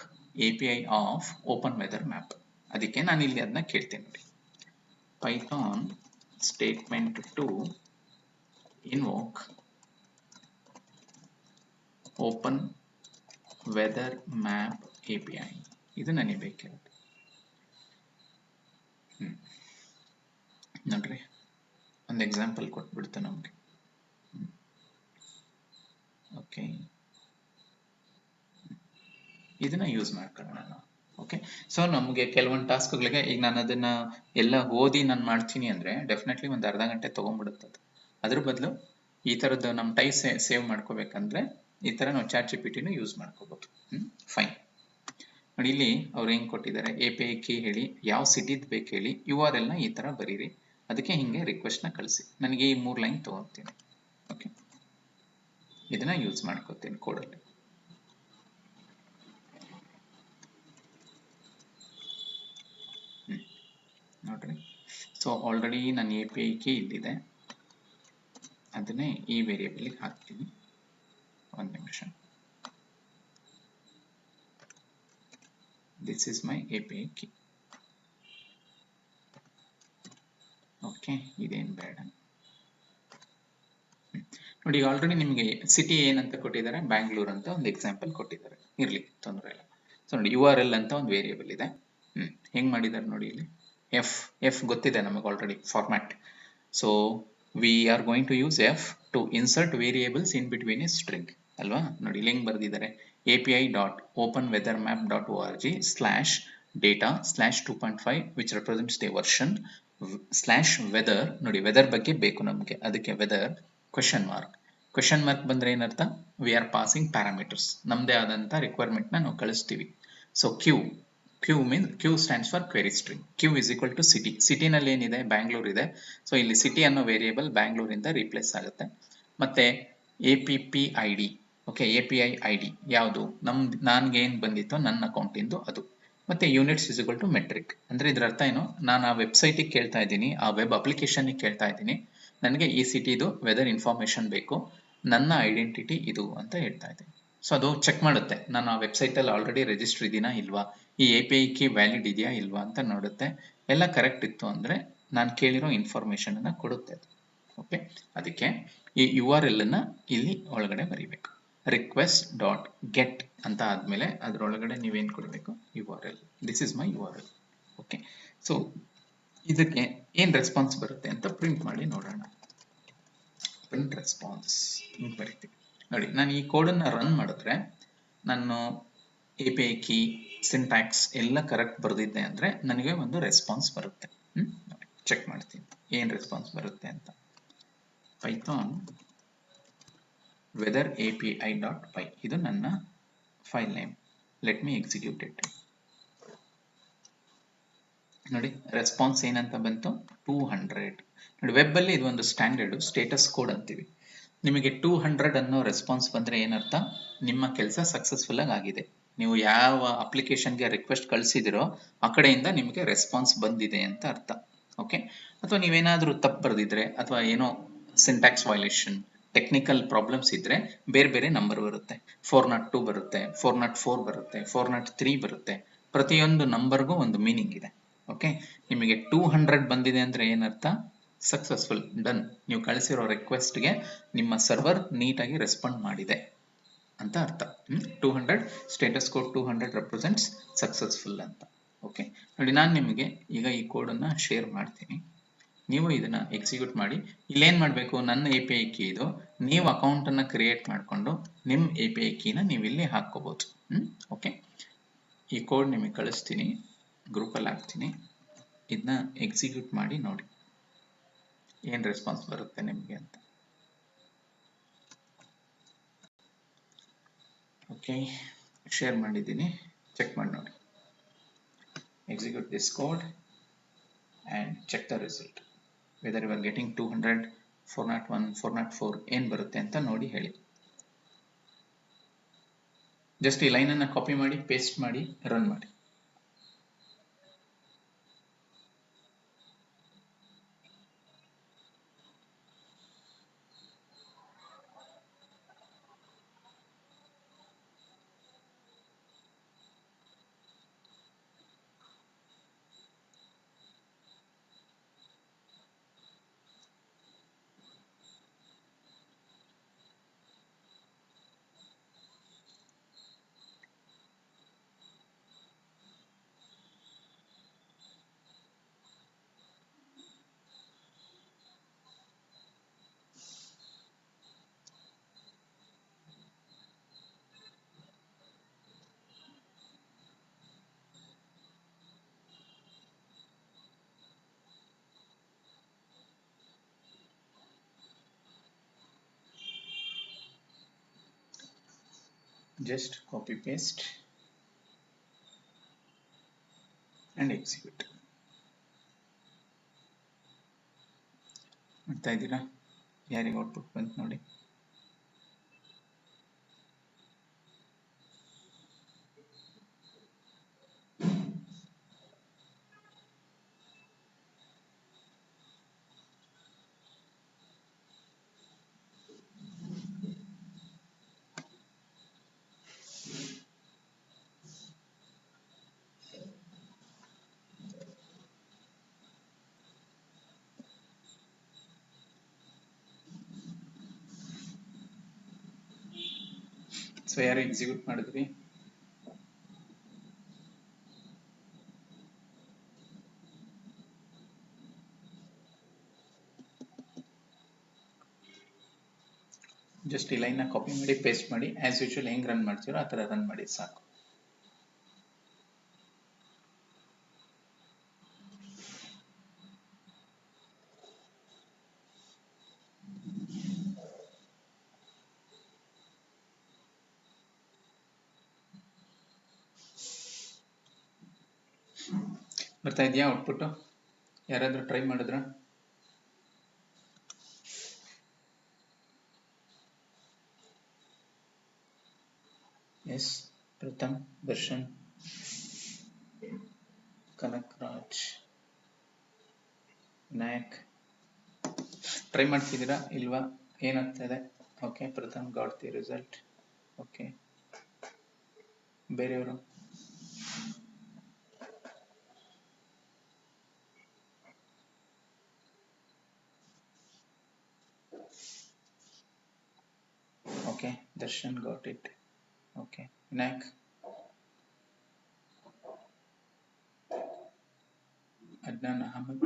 API of open weather map. ಅದಕ್ಕೆ ನಾನು ಇಲ್ಲಿ ಅದನ್ನ ಕೇಳ್ತೀನಿ ನೋಡಿ, Python statement to invoke open weather map API. ಇದು ನನಗೆ ಬೇಕಿರುತ್ತೆ. ನೋಡ್ರಿ ಒಂದು ಎಕ್ಸಾಂಪಲ್ ಕೊಟ್ಬಿಡ್ತು ನಮಗೆ. ಓಕೆ, ಇದನ್ನ ಯೂಸ್ ಮಾಡ್ಕೊಳ್ಳೋಣ ನಾವು. ಓಕೆ, ಸೊ ನಮಗೆ ಕೆಲವೊಂದು ಟಾಸ್ಕ್ಗಳಿಗೆ ಈಗ ನಾನು ಅದನ್ನ ಎಲ್ಲ ಓದಿ ನಾನು ಮಾಡ್ತೀನಿ ಅಂದ್ರೆ ಡೆಫಿನೆಟ್ಲಿ ಒಂದು ಅರ್ಧ ಗಂಟೆ ತೊಗೊಂಡ್ಬಿಡುತ್ತೆ. ಅದ್ರ ಬದಲು ಈ ಥರದ್ದು ನಮ್ಮ ಟೈಮ್ ಸೇವ್ ಮಾಡ್ಕೋಬೇಕಂದ್ರೆ ಈ ಥರ ನಾವು ಚಾಟ್ GPTನೂ ಯೂಸ್ ಮಾಡ್ಕೋಬಹುದು. ಫೈನ್. ನೋಡಿ ಇಲ್ಲಿ ಅವ್ರು ಹೆಂಗೆ ಕೊಟ್ಟಿದ್ದಾರೆ, API ಕೀ ಹೇಳಿ, ಯಾವ ಸಿಟಿದ್ ಬೇಕು ಹೇಳಿ, URL ನ ಈ ಥರ ಬರೀರಿ, ಅದಕ್ಕೆ ಹಿಂಗೆ ರಿಕ್ವೆಸ್ಟ್ನ ಕಳಿಸಿ. ನನಗೆ ಈ 3 ಲೈನ್ ತೊಗೊತೀನಿ. ಓಕೆ, ಇದನ್ನ ಯೂಸ್ ಮಾಡ್ಕೋತೀನಿ ಕೋಡಲ್ಲಿ. ನೋಡ್ರಿ, ಸೊ ಆಲ್ರೆಡಿ ನನ್ನ API ಕೀ ಇಲ್ಲಿದೆ, ಅದನ್ನೇ ಈ ವೇರಿಯೇಬಲ್ಗೆ ಹಾಕ್ತೀನಿ. ಒಂದು ನಿಮಿಷ. This is my API key. Okay, ಇದೇನು ಬೇಡ. ನೋಡಿ ಆಲ್ರೆಡಿ ನಿಮಗೆ ಸಿಟಿ ಏನಂತ ಕೊಟ್ಟಿದ್ದಾರೆ, ಬ್ಯಾಂಗ್ಳೂರ್ ಅಂತ ಒಂದು ಎಕ್ಸಾಂಪಲ್ ಕೊಟ್ಟಿದ್ದಾರೆ. ಇರಲಿ, ತೊಂದರೆ ಇಲ್ಲ. ಸೊ ನೋಡಿ URL ಅಂತ ಒಂದು ವೇರಿಯೇಬಲ್ ಇದೆ. ಹೆಂಗೆ ಮಾಡಿದ್ದಾರೆ ನೋಡಿ, ಇಲ್ಲಿ ಎಫ್ ಗೊತ್ತಿದೆ ನಮಗೆ already format. So we are going to use F to insert variables in between a string ಅಲ್ವಾ. ನೋಡಿ ಇಲ್ಲಿ ಹೆಂಗೆ ಬರೆದಿದ್ದಾರೆ, API.openweathermap.org/data/2.5 which represents the version /weather. ನೋಡಿ ವೆದರ್ ಬಗ್ಗೆ ಬೇಕು ನಮಗೆ, ಅದಕ್ಕೆ ವೆದರ್ ಕ್ವೆಶನ್ ಮಾರ್ಕ್ ಬಂದ್ರೆ ಏನರ್ಥ, ವಿ ಆರ್ ಪಾಸಿಂಗ್ ಪ್ಯಾರಾಮೀಟರ್ಸ್, ನಮ್ಮದೇ ಆದಂಥ ರಿಕ್ವೈರ್ಮೆಂಟ್ನ ನಾವು ಕಳಿಸ್ತೀವಿ. So Q stands for query string. Q is equal to city. ಸಿಟಿನಲ್ಲಿ ಏನಿದೆ, ಬ್ಯಾಂಗ್ಳೂರ್ ಇದೆ. ಸೊ ಇಲ್ಲಿ ಸಿಟಿ ಅನ್ನೋ ವೇರಿಯೇಬಲ್ ಬ್ಯಾಂಗ್ಳೂರಿಂದ ರೀಪ್ಲೇಸ್ ಆಗುತ್ತೆ. ಮತ್ತೆ API ಓಕೆ, API ID ಯಾವುದು, ನನ್ಗೆ ಏನು ಬಂದಿತ್ತೋ ನನ್ನ ಅಕೌಂಟಿಂದು ಅದು. ಮತ್ತೆ units is equal to metric. ಅಂದ್ರೆ ಇದ್ರ ಅರ್ಥ ಏನು, ನಾನು ಆ ವೆಬ್ಸೈಟಿಗೆ ಕೇಳ್ತಾ ಇದ್ದೀನಿ, ಆ ವೆಬ್ ಅಪ್ಲಿಕೇಶನ್ಗೆ ಕೇಳ್ತಾ ಇದ್ದೀನಿ, ನನಗೆ ಈ ಸಿಟಿದು ವೆದರ್ ಇನ್ಫಾರ್ಮೇಶನ್ ಬೇಕು, ನನ್ನ ಐಡೆಂಟಿಟಿ ಇದು ಅಂತ ಹೇಳ್ತಾ ಇದ್ದೀನಿ. ಸೊ ಅದು ಚೆಕ್ ಮಾಡುತ್ತೆ, ನಾನು ಆ ವೆಬ್ಸೈಟಲ್ಲಿ ಆಲ್ರೆಡಿ ರಿಜಿಸ್ಟರ್ ಇದೀನಾ ಇಲ್ವಾ, ಈ API ಕೀ ವ್ಯಾಲಿಡ್ ಇದೆಯಾ ಇಲ್ವಾ ಅಂತ ನೋಡುತ್ತೆ. ಎಲ್ಲ ಕರೆಕ್ಟ್ ಇತ್ತು ಅಂದರೆ ನಾನು ಕೇಳಿರೋ ಇನ್ಫಾರ್ಮೇಷನ್ ಅನ್ನು ಕೊಡುತ್ತೆ ಅದು. ಓಕೆ, ಅದಕ್ಕೆ ಈ URL ಅನ್ನು ಇಲ್ಲಿ ಒಳಗಡೆ ಬರೀಬೇಕು, request.get ಅಂತ ಆದಮೇಲೆ ಅದರೊಳಗಡೆ ನೀವೇನು ಕೊಡಬೇಕು, URL. This is my URL. Okay, so ಇದಕ್ಕೆ ಏನು ರೆಸ್ಪಾನ್ಸ್ ಬರುತ್ತೆ ಅಂತ ಪ್ರಿಂಟ್ ಮಾಡಿ ನೋಡೋಣ. ಪ್ರಿಂಟ್ ರೆಸ್ಪಾನ್ಸ್ ಹಿಂಗೆ ಬರೀತೀವಿ ನೋಡಿ. ನಾನು ಈ ಕೋಡನ್ನು ರನ್ ಮಾಡಿದ್ರೆ ನಾನು API ಕೀ ಸಿಂಟ್ಯಾಕ್ಸ್ ಎಲ್ಲ ಕರೆಕ್ಟ್ ಬರೆದಿದ್ದೆ ಅಂದರೆ ನನಗೆ ಒಂದು ರೆಸ್ಪಾನ್ಸ್ ಬರುತ್ತೆ. ಚೆಕ್ ಮಾಡ್ತೀನಿ ಏನು ರೆಸ್ಪಾನ್ಸ್ ಬರುತ್ತೆ ಅಂತ. Python weather api.py. ಇದು ನನ್ನ file name. Let me execute it. ನೋಡಿ ರೆಸ್ಪಾನ್ಸ್ ಏನಂತ ಬಂತು, 200. ನೋಡಿ ವೆಬ್ ಅಲ್ಲಿ ಇದು ಒಂದು ಸ್ಟ್ಯಾಂಡರ್ಡ್ ಸ್ಟೇಟಸ್ ಕೋಡ್ ಅಂತೀವಿ. ನಿಮಗೆ 200 ಅನ್ನೋ ರೆಸ್ಪಾನ್ಸ್ ಬಂದ್ರೆ ಏನರ್ಥ, ನಿಮ್ಮ ಕೆಲಸ ಸಕ್ಸಸ್ಫುಲ್ ಆಗಿದೆ. ನೀವು ಯಾವ ಅಪ್ಲಿಕೇಶನ್ಗೆ ರಿಕ್ವೆಸ್ಟ್ ಕಳಿಸಿದಿರೋ ಆ ಕಡೆಯಿಂದ ನಿಮಗೆ ರೆಸ್ಪಾನ್ಸ್ ಬಂದಿದೆ ಅಂತ ಅರ್ಥ. ಓಕೆ, ಅಥವಾ ನೀವೇನಾದ್ರೂ ತಪ್ಪು ಬರೆದಿದ್ರೆ ಅಥವಾ ಏನೋ ಸಿಂಟ್ಯಾಕ್ಸ್ ವೈಲೇಷನ್, ಟೆಕ್ನಿಕಲ್ ಪ್ರಾಬ್ಲಮ್ಸ್ ಇದ್ರೆ ಬೇರೆ ಬೇರೆ ನಂಬರ್ ಬರುತ್ತೆ. 402 ಬರುತ್ತೆ, 404 ಬರುತ್ತೆ, 403 ಬರುತ್ತೆ. ಪ್ರತಿಯೊಂದು ನಂಬರ್ಗೂ ಒಂದು ಮೀನಿಂಗ್ ಇದೆ. ಓಕೆ, ನಿಮಗೆ 200 ಬಂದಿದೆ ಅಂದ್ರೆ ಏನರ್ಥ, ಸಕ್ಸಸ್ಫುಲ್, ಡನ್. ನೀವು ಕಳಿಸಿರೋ ರಿಕ್ವೆಸ್ಟ್ಗೆ ನಿಮ್ಮ ಸರ್ವರ್ ನೀಟಾಗಿ ರೆಸ್ಪಾಂಡ್ ಮಾಡಿದೆ ಅಂತ ಅರ್ಥ. 200 ಸ್ಟೇಟಸ್ ಕೋಡ್ 200 ರೆಪ್ರೆಸೆಂಟ್ಸ್ ಸಕ್ಸಸ್ಫುಲ್ ಅಂತ. ಓಕೆ, ನೋಡಿ ನಾನು ನಿಮಗೆ ಈಗ ಈ ಕೋಡನ್ನು ಶೇರ್ ಮಾಡ್ತೀನಿ. ನೀವು ಇದನ್ನ ಎಕ್ಸಿಕ್ಯೂಟ್ ಮಾಡಿ. ಇಲ್ಲೇನು ಮಾಡಬೇಕು, ನನ್ನ ಎ ಪಿ ಐ ಕೀ ಇದು. ನೀವು ಅಕೌಂಟನ್ನು ಕ್ರಿಯೇಟ್ ಮಾಡಿಕೊಂಡು ನಿಮ್ಮ ಎ ಪಿ ಐ ಕೀನ ನೀವು ಇಲ್ಲಿ ಹಾಕ್ಕೋಬೋದು. ಓಕೆ, ಈ ಕೋಡ್ ನಿಮಗೆ ಕಳಿಸ್ತೀನಿ, ಗ್ರೂಪಲ್ಲಿ ಹಾಕ್ತೀನಿ. ಇದನ್ನ ಎಕ್ಸಿಕ್ಯೂಟ್ ಮಾಡಿ ನೋಡಿ ಏನು ರೆಸ್ಪಾನ್ಸ್ ಬರುತ್ತೆ ನಿಮಗೆ ಅಂತ. ಓಕೆ, ಶೇರ್ ಮಾಡಿದ್ದೀನಿ, ಚೆಕ್ ಮಾಡಿ ನೋಡಿ. Execute this code and check the result, whether you are getting 200, 401, 404 ಏನು ಬರುತ್ತೆ ಅಂತ ನೋಡಿ ಹೇಳಿ. ಜಸ್ಟ್ ಈ ಲೈನನ್ನು ಕಾಪಿ ಮಾಡಿ ಪೇಸ್ಟ್ ಮಾಡಿ ರನ್ ಮಾಡಿ. Just copy paste and execute. ಮಾಡ್ತಾ ಇದ್ದೀರಾ? ಯಾರಿಗೆ ಔಟ್ಪುಟ್ ಬಂತು ನೋಡಿ. ಸೊ ಯಾರು ಎಕ್ಸಿಕ್ಯೂಟ್ ಮಾಡಿದ್ರಿ? ಜಸ್ಟ್ ಈ ಲೈನ್ನ ಕಾಪಿ ಮಾಡಿ ಪೇಸ್ಟ್ ಮಾಡಿ, ಆಸ್ ಯೂಶುವಲ್ ಹೆಂಗೆ ರನ್ ಮಾಡ್ತೀರೋ ಆ ಥರ ರನ್ ಮಾಡಿ ಸಾಕು. ಬರ್ತಾ ಇದೆಯಾ ಔಟ್ಪುಟ್ಟು? ಯಾರಾದರೂ ಟ್ರೈ ಮಾಡಿದ್ರಾ? ಎಸ್, ಪ್ರಥಮ್, ದರ್ಶನ್, ಕನಕರಾಜ್, ವಿನಾಯಕ್ ಟ್ರೈ ಮಾಡ್ತಿದ್ದೀರಾ ಇಲ್ವಾ? ಏನಾಗ್ತಾ ಇದೆ? Okay, Pratham got the result. Okay, ಬೇರೆಯವರು? Okay, Darshan got it. Okay, Vinayak, Adnan Ahmed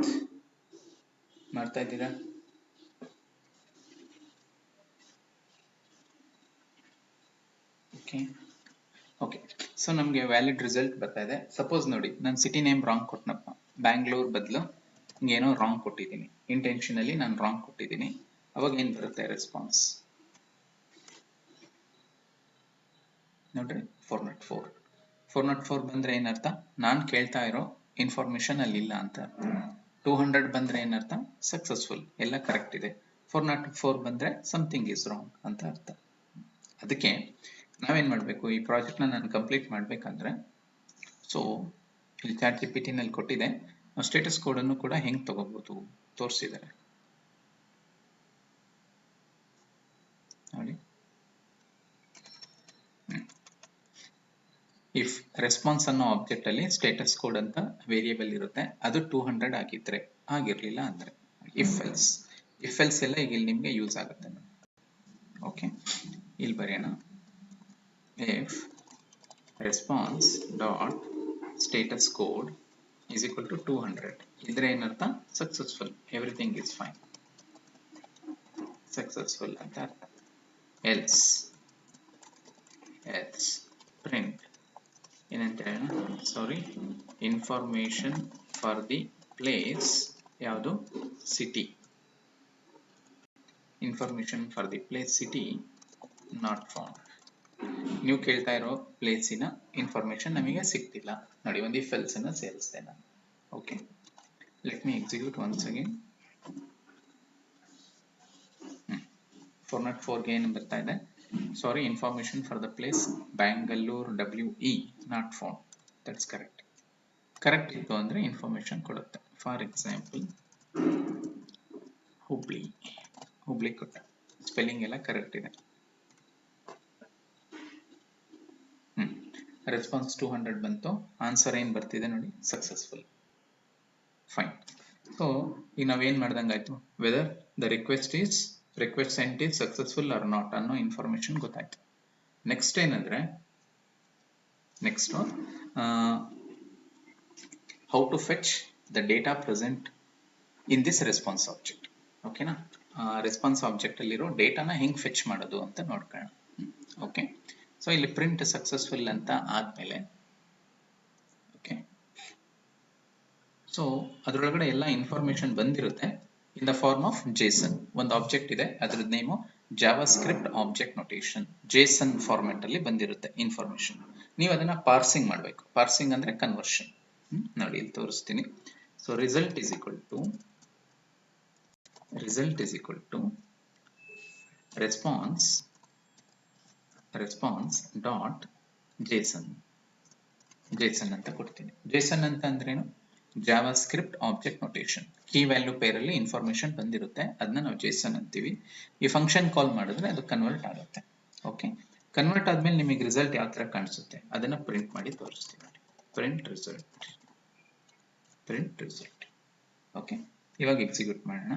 ಮಾಡ್ತಾ ಇದ್ದೀರಾ? ಓಕೆ ಓಕೆ, ಸೊ ನಮಗೆ ವ್ಯಾಲಿಡ್ ರಿಸಲ್ಟ್ ಬರ್ತಾ ಇದೆ. ಸಪೋಸ್ ನೋಡಿ, ನಾನು ಸಿಟಿ ನೇಮ್ ರಾಂಗ್ ಕೊಟ್ಟನಪ್ಪ, ಬ್ಯಾಂಗ್ಳೂರ್ ಬದಲು ಏನೋ ರಾಂಗ್ ಕೊಟ್ಟಿದ್ದೀನಿ, ಇಂಟೆನ್ಷನಲಿ ನಾನು ರಾಂಗ್ ಕೊಟ್ಟಿದ್ದೀನಿ. ಅವಾಗ ಏನು ಬರುತ್ತೆ ರೆಸ್ಪಾನ್ಸ್? ನೋಡ್ರಿ 404 ಬಂದ್ರೆ ಏನರ್ಥ, ನಾನು ಕೇಳ್ತಾ ಇರೋ ಇನ್ಫಾರ್ಮೇಶನ್ ಅಲ್ಲಿ ಇಲ್ಲ ಅಂತ. 200 ಬಂದ್ರೆ ಏನರ್ಥ, ಸಕ್ಸಸ್ಫುಲ್, ಎಲ್ಲ ಕರೆಕ್ಟ್ ಇದೆ. 404 ಬಂದ್ರೆ ಸಮಥಿಂಗ್ ಇಸ್ ರಾಂಗ್ ಅಂತ ಅರ್ಥ. ಅದಕ್ಕೆ ನಾವೇನ್ ಮಾಡಬೇಕು, ಈ ಪ್ರಾಜೆಕ್ಟ್ನ ನಾನು ಕಂಪ್ಲೀಟ್ ಮಾಡಬೇಕಂದ್ರೆ, ಸೊ ಇಲ್ಲಿ ChatGPT ನಲ್ಲಿ ಕೊಟ್ಟಿದೆ, ಸ್ಟೇಟಸ್ ಕೋಡ್ ಅನ್ನು ಕೂಡ ಹೆಂಗ್ ತಗೋಬಹುದು ತೋರಿಸಿದ್ದಾರೆ ನೋಡಿ. ಇಫ್ ರೆಸ್ಪಾನ್ಸ್ ಅನ್ನೋ ಆಬ್ಜೆಕ್ಟ್ ಅಲ್ಲಿ ಸ್ಟೇಟಸ್ ಕೋಡ್ ಅಂತ ವೇರಿಯೇಬಲ್ ಇರುತ್ತೆ, ಅದು 200 ಆಗಿದ್ರೆ, ಆಗಿರ್ಲಿಲ್ಲ ಅಂದ್ರೆ ಇಫ್ ಎಲ್ಸ್ ಎಲ್ಲ ಈಗ ಇಲ್ಲಿ ನಿಮ್ಗೆ ಯೂಸ್ ಆಗುತ್ತೆ. ಓಕೆ, ಇಲ್ಲಿ ಬರೆಯೋಣ, if response dot status code is equal to 200 ಇದ್ರೆ ಏನರ್ಥ, successful, everything is fine, successful ಅಂತ ಅರ್ಥ. ಎಲ್ಸ್ ಪ್ರಿಂಟ್ ಏನಂತ ಹೇಳೋಣ, ಸಾರಿ, ಇನ್ಫಾರ್ಮೇಶನ್ ಫಾರ್ ದಿ ಪ್ಲೇಸ್, ಯಾವುದು, city, information for the place city not found. ನೀವು ಕೇಳ್ತಾ ಇರೋ ಪ್ಲೇಸಿನ ಇನ್ಫಾರ್ಮೇಶನ್ ನಮಗೆ ಸಿಗ್ತಿಲ್ಲ ನೋಡಿ, ಒಂದು ಇಫ್ ಎಲ್ಸ್ ಅನ್ನು ಸೇರಿಸ್ತೇನೆ ನಾನು. Okay, let me execute once again. 404 ಗೆ ಏನು ಬರ್ತಾ ಇದೆ, sorry, information for the place Bangalore WE not found. That's correct. Correct ಇತ್ತು ಅಂದ್ರೆ ಇನ್ಫಾರ್ಮೇಶನ್ ಕೊಡುತ್ತೆ. ಫಾರ್ ಎಕ್ಸಾಂಪಲ್ ಹುಬ್ಳಿ ಕೊಟ್ಟ, ಸ್ಪೆಲ್ಲಿಂಗ್ ಎಲ್ಲ ಕರೆಕ್ಟ್ ಇದೆ. ರೆಸ್ಪಾನ್ಸ್ 200 ಬಂತು, ಆನ್ಸರ್ ಏನು ಬರ್ತಿದೆ ನೋಡಿ, ಸಕ್ಸಸ್ಫುಲ್, ಫೈನ್. ಸೊ ಈಗ ನಾವೇನ್ ಮಾಡ್ದಂಗಾಯ್ತು, weather the request sent is successful or not ಅನ್ನೋ ಇನ್ಫಾರ್ಮೇಶನ್ ಗೊತ್ತಾಯ್ತು. ನೆಕ್ಸ್ಟ್ ಏನಂದ್ರೆ, how to fetch the data present in this response object. ಓಕೆನಾ, ರೆಸ್ಪಾನ್ಸ್ ಆಬ್ಜೆಕ್ಟ್ ಅಲ್ಲಿರೋ ಡೇಟಾನ ಹೆಂಗ್ ಫೆಚ್ ಮಾಡೋದು ಅಂತ ನೋಡ್ಕೊಳ್ಳೋಣ. ಓಕೆ, ಸೊ ಇಲ್ಲಿ ಪ್ರಿಂಟ್ ಸಕ್ಸಸ್ಫುಲ್ ಅಂತ ಆದ್ಮೇಲೆ, ಓಕೆ, ಸೊ ಅದರೊಳಗಡೆ ಎಲ್ಲ ಇನ್ಫಾರ್ಮೇಶನ್ ಬಂದಿರುತ್ತೆ in the form of JSON. ಒಂದು ಆಬ್ಜೆಕ್ಟ್ ಇದೆ, ಅದ್ರದ್ದು name JavaScript object notation, JSON format ಅಲ್ಲಿ ಬಂದಿರುತ್ತೆ ಇನ್ಫಾರ್ಮೇಶನ್. ನೀವು ಅದನ್ನ ಪಾರ್ಸಿಂಗ್ ಮಾಡಬೇಕು. ಪಾರ್ಸಿಂಗ್ ಅಂದ್ರೆ ಕನ್ವರ್ಷನ್. ನೋಡಿ ಇಲ್ಲಿ ತೋರಿಸ್ತೀನಿ. So result is equal to response dot JSON ಅಂತ ಕೊಡ್ತೀನಿ. ಜೇಸನ್ ಅಂತ ಅಂದ್ರೇನು, JavaScript object notation. Key value pair ಅಲ್ಲಿ ಇನ್ಫಾರ್ಮೇಶನ್ ಬಂದಿರುತ್ತೆ, ಅದನ್ನ ನಾವು ಜೇಸನ್ ಅಂತೀವಿ. ಈ ಫಂಕ್ಷನ್ ಕಾಲ್ ಮಾಡಿದ್ರೆ ಅದು ಕನ್ವರ್ಟ್ ಆಗುತ್ತೆ. ಓಕೆ, ಕನ್ವರ್ಟ್ ಆದ್ಮೇಲೆ ನಿಮಗೆ ರಿಸಲ್ಟ್ ಯಾವ ತರ ಕಾಣಿಸುತ್ತೆ ಅದನ್ನ ಪ್ರಿಂಟ್ ಮಾಡಿ ತೋರಿಸ್ತೀನಿ ನೋಡಿ. Print result. ಓಕೆ, ಇವಾಗ ಎಕ್ಸಿಕ್ಯೂಟ್ ಮಾಡೋಣ.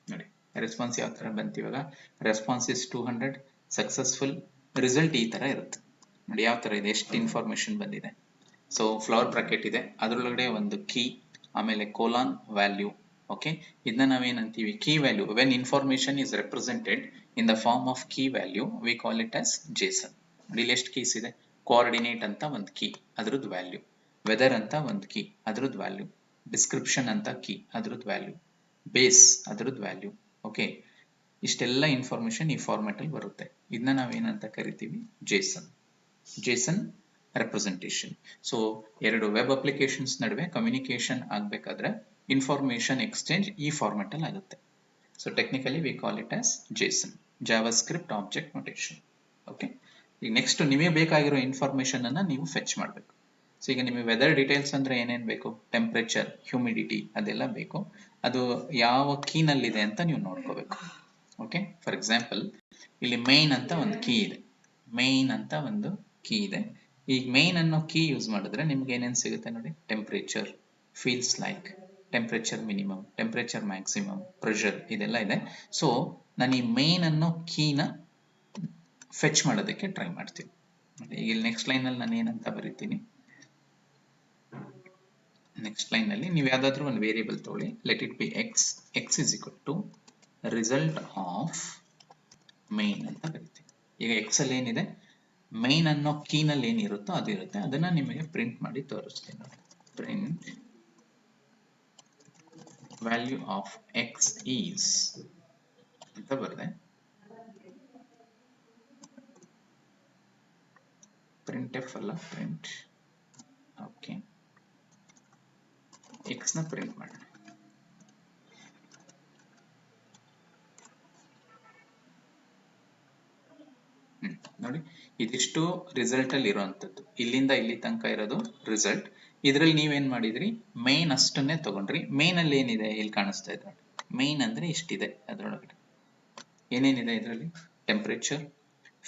ನೋಡಿ ರೆಸ್ಪಾನ್ಸ್ ಯಾವ ತರ ಬಂತು. ಇವಾಗ ರೆಸ್ಪಾನ್ಸ್ ಇಸ್ 200, ಸಕ್ಸಸ್ಫುಲ್, ರಿಸಲ್ಟ್ ಈ ತರ ಇರುತ್ತೆ ನೋಡಿ. ಯಾವ ತರ ಇದೆ, ಎಷ್ಟು ಇನ್ಫಾರ್ಮೇಶನ್ ಬಂದಿದೆ. ಸೊ ಫ್ಲವರ್ ಬ್ರಾಕೆಟ್ ಇದೆ, ಅದರೊಳಗಡೆ ಒಂದು ಕೀ, ಆಮೇಲೆ ಕೋಲಾನ್ ವ್ಯಾಲ್ಯೂ. ಓಕೆ, ಇದನ್ನ ನಾವೇನಂತೀವಿ, key value. When information is represented in the form of key value we call it as JSON. ನೋಡಿ ಇಲ್ಲಿ ಎಷ್ಟು ಕೀಸ್ ಇದೆ, ಕೋಆರ್ಡಿನೇಟ್ ಅಂತ ಒಂದು ಕೀ, ಅದ್ರದ್ದು ವ್ಯಾಲ್ಯೂ, ವೆದರ್ ಅಂತ ಒಂದು ಕೀ, ಅದ್ರದ್ದು ವ್ಯಾಲ್ಯೂ, ಡಿಸ್ಕ್ರಿಪ್ಷನ್ ಅಂತ ಕೀ, ಅದ್ರದ್ದು ವ್ಯಾಲ್ಯೂ, ಬೇಸ್ ಅದ್ರದ್ದು ವ್ಯಾಲ್ಯೂ. ಓಕೆ, ಇಷ್ಟೆಲ್ಲ ಇನ್ಫಾರ್ಮೇಶನ್ ಈ ಫಾರ್ಮೆಟ್ ಅಲ್ಲಿ ಬರುತ್ತೆ. ಇದನ್ನ ನಾವೇನಂತ ಕರಿತೀವಿ, ಜೇಸನ್ ರೆಪ್ರೆಸೆಂಟೇಷನ್. ಸೊ ಎರಡು ವೆಬ್ ಅಪ್ಲಿಕೇಶನ್ಸ್ ನಡುವೆ ಕಮ್ಯುನಿಕೇಶನ್ ಆಗ್ಬೇಕಾದ್ರೆ ಇನ್ಫಾರ್ಮೇಶನ್ ಎಕ್ಸ್ಚೇಂಜ್ ಈ ಫಾರ್ಮೆಟ್ ಅಲ್ಲಿ ಆಗುತ್ತೆ. So technically V call it as Jason, JavaScript object notation. Okay, ಈಗ ನೆಕ್ಸ್ಟ್ ನಿಮಗೆ ಬೇಕಾಗಿರೋ ಇನ್ಫಾರ್ಮೇಶನ್ ಅನ್ನ ನೀವು ಫೆಚ್ ಮಾಡಬೇಕು. ಸೊ ಈಗ ನಿಮಗೆ ವೆದರ್ ಡೀಟೇಲ್ಸ್ ಅಂದ್ರೆ ಏನೇನು ಬೇಕು, ಟೆಂಪರೇಚರ್, ಹ್ಯೂಮಿಡಿಟಿ ಅದೆಲ್ಲ ಬೇಕು. ಅದು ಯಾವ ಕೀನಲ್ಲಿದೆ ಅಂತ ನೀವು ನೋಡ್ಕೋಬೇಕು. ಓಕೆ, ಫಾರ್ ಎಕ್ಸಾಂಪಲ್ ಇಲ್ಲಿ ಮೇನ್ ಅಂತ ಒಂದು ಕೀ ಇದೆ. ಈಗ ಮೇನ್ ಅನ್ನೋ ಕೀ ಯೂಸ್ ಮಾಡಿದ್ರೆ ನಿಮ್ಗೆ ಏನೇನು ಸಿಗುತ್ತೆ ನೋಡಿ, temperature, feels like, temperature minimum, temperature maximum, pressure, ಇದೆಲ್ಲ ಇದೆ. ಸೊ ನಾನು ಈ ಮೇನ್ ಅನ್ನೋ ಕೀನ ಫೆಚ್ ಮಾಡೋದಕ್ಕೆ ಟ್ರೈ ಮಾಡ್ತೀನಿ. ಈಗ ನೆಕ್ಸ್ಟ್ ಲೈನ್ ಅಲ್ಲಿ ನಾನು ಏನಂತ ಬರೀತೀನಿ, ನೆಕ್ಸ್ಟ್ ಲೈನ್ ಅಲ್ಲಿ ನೀವು ಯಾವ್ದಾದ್ರು ಒಂದು ವೇರಿಯೇಬಲ್ ತಗೊಳ್ಳಿ, let it be X is equal to result of main ಅಂತ ಬರೀತೀನಿ. ಈಗ ಎಕ್ಸ್ ಅಲ್ಲಿ ಏನಿದೆ, ಮೇನ್ ಅನ್ನೋ ಕೀನಲ್ಲಿ ಏನಿರುತ್ತೋ ಅದಿರುತ್ತೆ, ಅದನ್ನ ನಿಮಗೆ ಪ್ರಿಂಟ್ ಮಾಡಿ ತೋರಿಸ್ತೀನಿ. Print value of X is ಅಂತ ಬರೆದೆ. ಪ್ರಿಂಟ್ ಎಫ್ ಅಲ್ಲ, ಪ್ರಿಂಟ್. ಓಕೆ, ಎಕ್ಸ್ ನ ಪ್ರಿಂಟ್ ಮಾಡೋಣ. ನೋಡಿ, ಇದಿಷ್ಟು ರಿಸಲ್ಟ್ ಅಲ್ಲಿ ಇರುವಂತದ್ದು. ಇಲ್ಲಿಂದ ಇಲ್ಲಿ ತನಕ ಇರೋದು ರಿಸಲ್ಟ್. ಇದ್ರಲ್ಲಿ ನೀವೇನ್ ಮಾಡಿದ್ರಿ, ಮೇನ್ ಅಷ್ಟನ್ನೇ ತಗೊಂಡ್ರಿ. ಮೇನ್ ಅಲ್ಲಿ ಏನಿದೆ ಇಲ್ಲಿ ಕಾಣಿಸ್ತಾ ಇದೆ ನೋಡಿ. ಮೇನ್ ಅಂದ್ರೆ ಇಷ್ಟಿದೆ. ಅದರೊಳಗಡೆ ಏನೇನಿದೆ ಇದರಲ್ಲಿ? Temperature,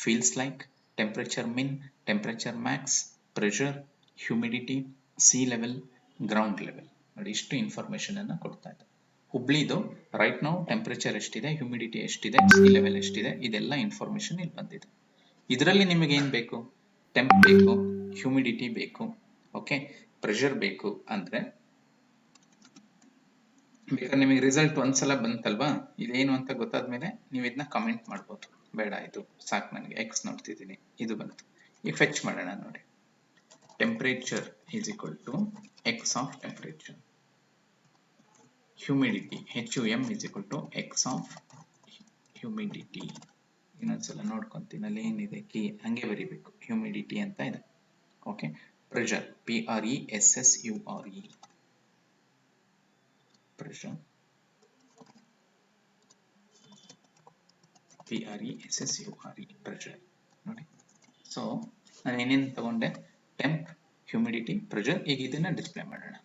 feels like, temperature min, temperature max, pressure, humidity, sea level, ground level. ನೋಡಿ, ಇಷ್ಟು ಇನ್ಫಾರ್ಮೇಶನ್ ಅನ್ನ ಕೊಡ್ತಾ ಇದೆ. ಹುಬ್ಳಿದು ರೈಟ್ ನೌ ಟೆಂಪರೇಚರ್ ಎಷ್ಟಿದೆ, ಹ್ಯೂಮಿಡಿಟಿ ಎಷ್ಟಿದೆ, ಸಿ ಲೆವೆಲ್ ಎಷ್ಟಿದೆ, ಇದೆಲ್ಲ ಇನ್ಫಾರ್ಮೇಶನ್ ಇಲ್ಲಿ ಬಂದಿದೆ. ಇದರಲ್ಲಿ ನಿಮಗೆ ಏನ್ ಬೇಕು? ಟೆಂಪ್ ಬೇಕು, ಹ್ಯೂಮಿಡಿಟಿ ಬೇಕು, ಓಕೆ, ಪ್ರೆಷರ್ ಬೇಕು ಅಂದ್ರೆ ಬೇಕಾದ್ರೆ ನಿಮಗೆ ರಿಸಲ್ಟ್ ಒಂದ್ಸಲ ಬಂತಲ್ವಾ, ಇದೇನು ಅಂತ ಗೊತ್ತಾದ್ಮೇಲೆ ನೀವು ಇದನ್ನ ಕಮೆಂಟ್ ಮಾಡ್ಬೋದು. ಬೇಡ, ಇದು ಸಾಕು ನನಗೆ, ಎಕ್ಸ್ ನೋಡ್ತಿದ್ದೀನಿ, ಇದು ಬಂತು. ಈಗ ಫೆಚ್ ಮಾಡೋಣ ನೋಡಿ. Temperature is equal to X of temperature, humidity HUM is equal to X of humidity. ಇನ್ನೊಂದ್ಸಲ ನೋಡ್ಕೊಂತೀನಿ, ಅಲ್ಲಿ ಏನಿದೆ ಕೀ ಹಂಗೆ ಬರಿಬೇಕು, ಹ್ಯೂಮಿಡಿಟಿ ಅಂತ ಇದೆ. Okay, pressure PRESSURE, pressure PRESSURE, pressure. ನೋಡಿ, ಸೊ ನಾನು ಏನೇನು ತಗೊಂಡೆ? ಟೆಂಪ್, ಹ್ಯೂಮಿಡಿಟಿ, ಪ್ರೆಷರ್. ಈಗ ಇದನ್ನ ಡಿಸ್ಪ್ಲೇ ಮಾಡೋಣ.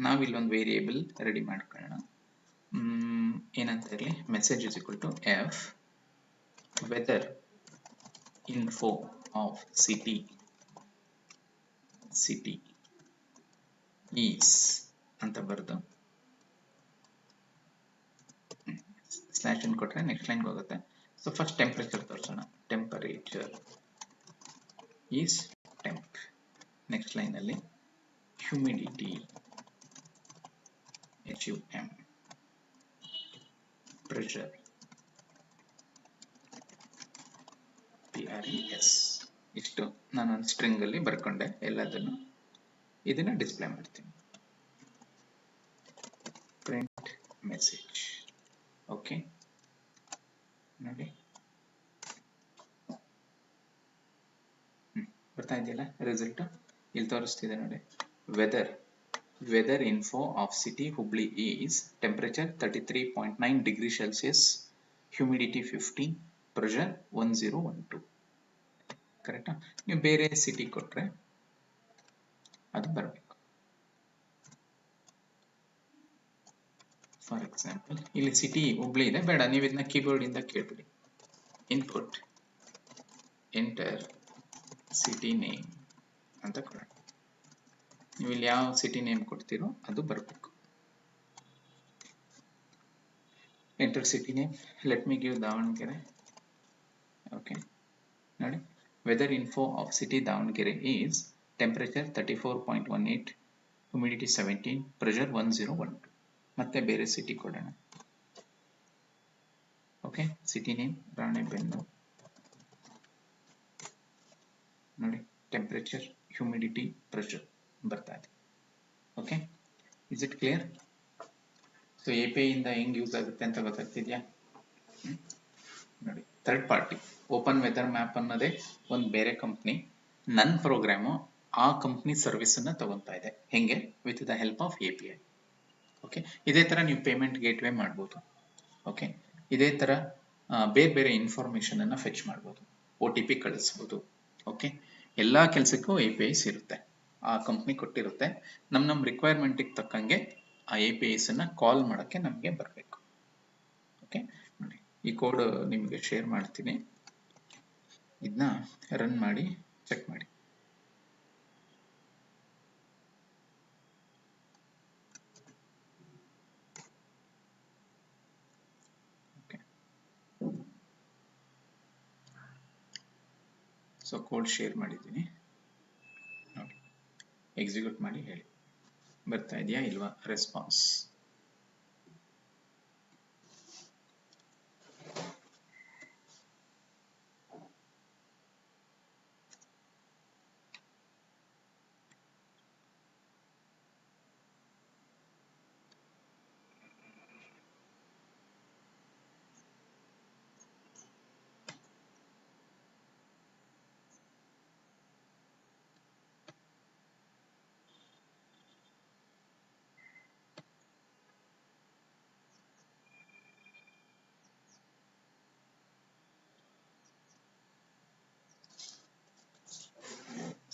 ನಾವಿಲ್ಲೊಂದು ವೇರಿಯೇಬಲ್ ರೆಡಿ ಮಾಡ್ಕೊಳ್ಳೋಣ. ಏನಂತ ಇರಲಿ? Message is equal to F weather info of city is ಅಂತ ಬರೆದು ಸ್ಲ್ಯಾಶ್ ಅನ್ನು ಕೊಟ್ಟರೆ ನೆಕ್ಸ್ಟ್ ಲೈನ್ಗೆ ಹೋಗುತ್ತೆ. ಸೊ ಫಸ್ಟ್ ಟೆಂಪರೇಚರ್ ತೋರಿಸೋಣ. Temperature is temp. Next line ಅಲ್ಲಿ ಹ್ಯೂಮಿಡಿಟಿ HUM, ಪ್ರೆಷರ್ PRES. ಇಷ್ಟು ನಾನು ಒಂದು ಸ್ಟ್ರಿಂಗ್ ಅಲ್ಲಿ ಬರ್ಕೊಂಡೆ ಎಲ್ಲದನ್ನು. ಇದನ್ನ ಡಿಸ್ಪ್ಲೇ ಮಾಡ್ತೀನಿ. Print message. ಓಕೆ, ನೋಡಿ ಬರ್ತಾ ಇದೆಯಲ್ಲ ರಿಸಲ್ಟ್, ಇಲ್ಲಿ ತೋರಿಸ್ತಿದೆ ನೋಡಿ. Weather info of city Hubli is temperature 33.9 degree Celsius, humidity 50, pressure 1012. ಕರೆಕ್ಟಾ? ನೀವು ಬೇರೆ ಸಿಟಿ ಕೊಟ್ರೆ ಅದು ಬರಬೇಕು. ಫಾರ್ ಎಕ್ಸಾಂಪಲ್ ಇಲ್ಲಿ ಸಿಟಿ ಹುಬ್ಳಿ ಇದೆ, ಬೇಡ, ನೀವು ಇದನ್ನ ಕೀಬೋರ್ಡ್ ಇಂದ ಕೇಳ್ಬಿಡಿ. ಇನ್ಪುಟ್ ಎಂಟರ್ ಸಿಟಿ ನೇಮ್ ಅಂತ ಕೊಡೋಣ. ನೀವು ಇಲ್ಲಿ ಯಾವ ಸಿಟಿ ನೇಮ್ ಕೊಡ್ತೀರೋ ಅದು ಬರಬೇಕು. Enter city name, let me give Davangere. Okay, ನೋಡಿ, weather info of city Davangere is temperature 34.18, humidity 17, pressure 1012. ಮತ್ತೆ ಬೇರೆ ಸಿಟಿ ಕೊಡೋಣ. Okay, city name Ranebennur. ನೋಡಿ, ಟೆಂಪರೇಚರ್, ಹ್ಯೂಮಿಡಿಟಿ, ಪ್ರೆಷರ್ ಬರ್ತಾ ಇದೆ. Okay, is it clear? So API ಇಂದ ಹೆಂಗ್ ಯೂಸ್ ಆಗುತ್ತೆ ಅಂತ ಗೊತ್ತಾಗ್ತಿದ್ಯಾ? ನೋಡಿ, third party open weather map ಅನ್ನೋದೇ ಒಂದು ಬೇರೆ ಕಂಪ್ನಿ. ನನ್ನ ಪ್ರೋಗ್ರಾಮು ಆ ಕಂಪ್ನಿ ಸರ್ವಿಸ್ ಅನ್ನ ತಗೊಂತಾ ಇದೆ. ಹೆಂಗೆ? With the help of API. Okay, ಇದೇ ತರ ನೀವು ಪೇಮೆಂಟ್ ಗೇಟ್ವೇ ಮಾಡ್ಬೋದು. ಓಕೆ, ಇದೇ ತರ ಬೇರೆ ಬೇರೆ ಇನ್ಫಾರ್ಮೇಶನ್ ಅನ್ನ ಫೆಚ್ ಮಾಡ್ಬೋದು, OTP ಕಳಿಸ್ಬೋದು. ಓಕೆ, ಎಲ್ಲಾ ಕೆಲಸಕ್ಕೂ APIs ಇರುತ್ತೆ, ಆ ಕಂಪ್ನಿ ಕೊಟ್ಟಿರುತ್ತೆ. ನಮ್ಮ ರಿಕ್ವೈರ್ಮೆಂಟ್ಗೆ ತಕ್ಕಂಗೆ ಆ APIs ಅನ್ನ ಕಾಲ್ ಮಾಡೋಕ್ಕೆ ನಮಗೆ ಬರಬೇಕು. ಓಕೆ, ನೋಡಿ, ಈ ಕೋಡ್ ನಿಮಗೆ ಶೇರ್ ಮಾಡ್ತೀನಿ, ಇದನ್ನ ರನ್ ಮಾಡಿ ಚೆಕ್ ಮಾಡಿ. ಸೊ ಕೋಡ್ ಶೇರ್ ಮಾಡಿದ್ದೀನಿ ನೋಡಿ, ಎಕ್ಸಿಕ್ಯೂಟ್ ಮಾಡಿ ಹೇಳಿ, ಬರ್ತಾ ಇದೆಯಾ ಇಲ್ವಾ ರೆಸ್ಪಾನ್ಸ್?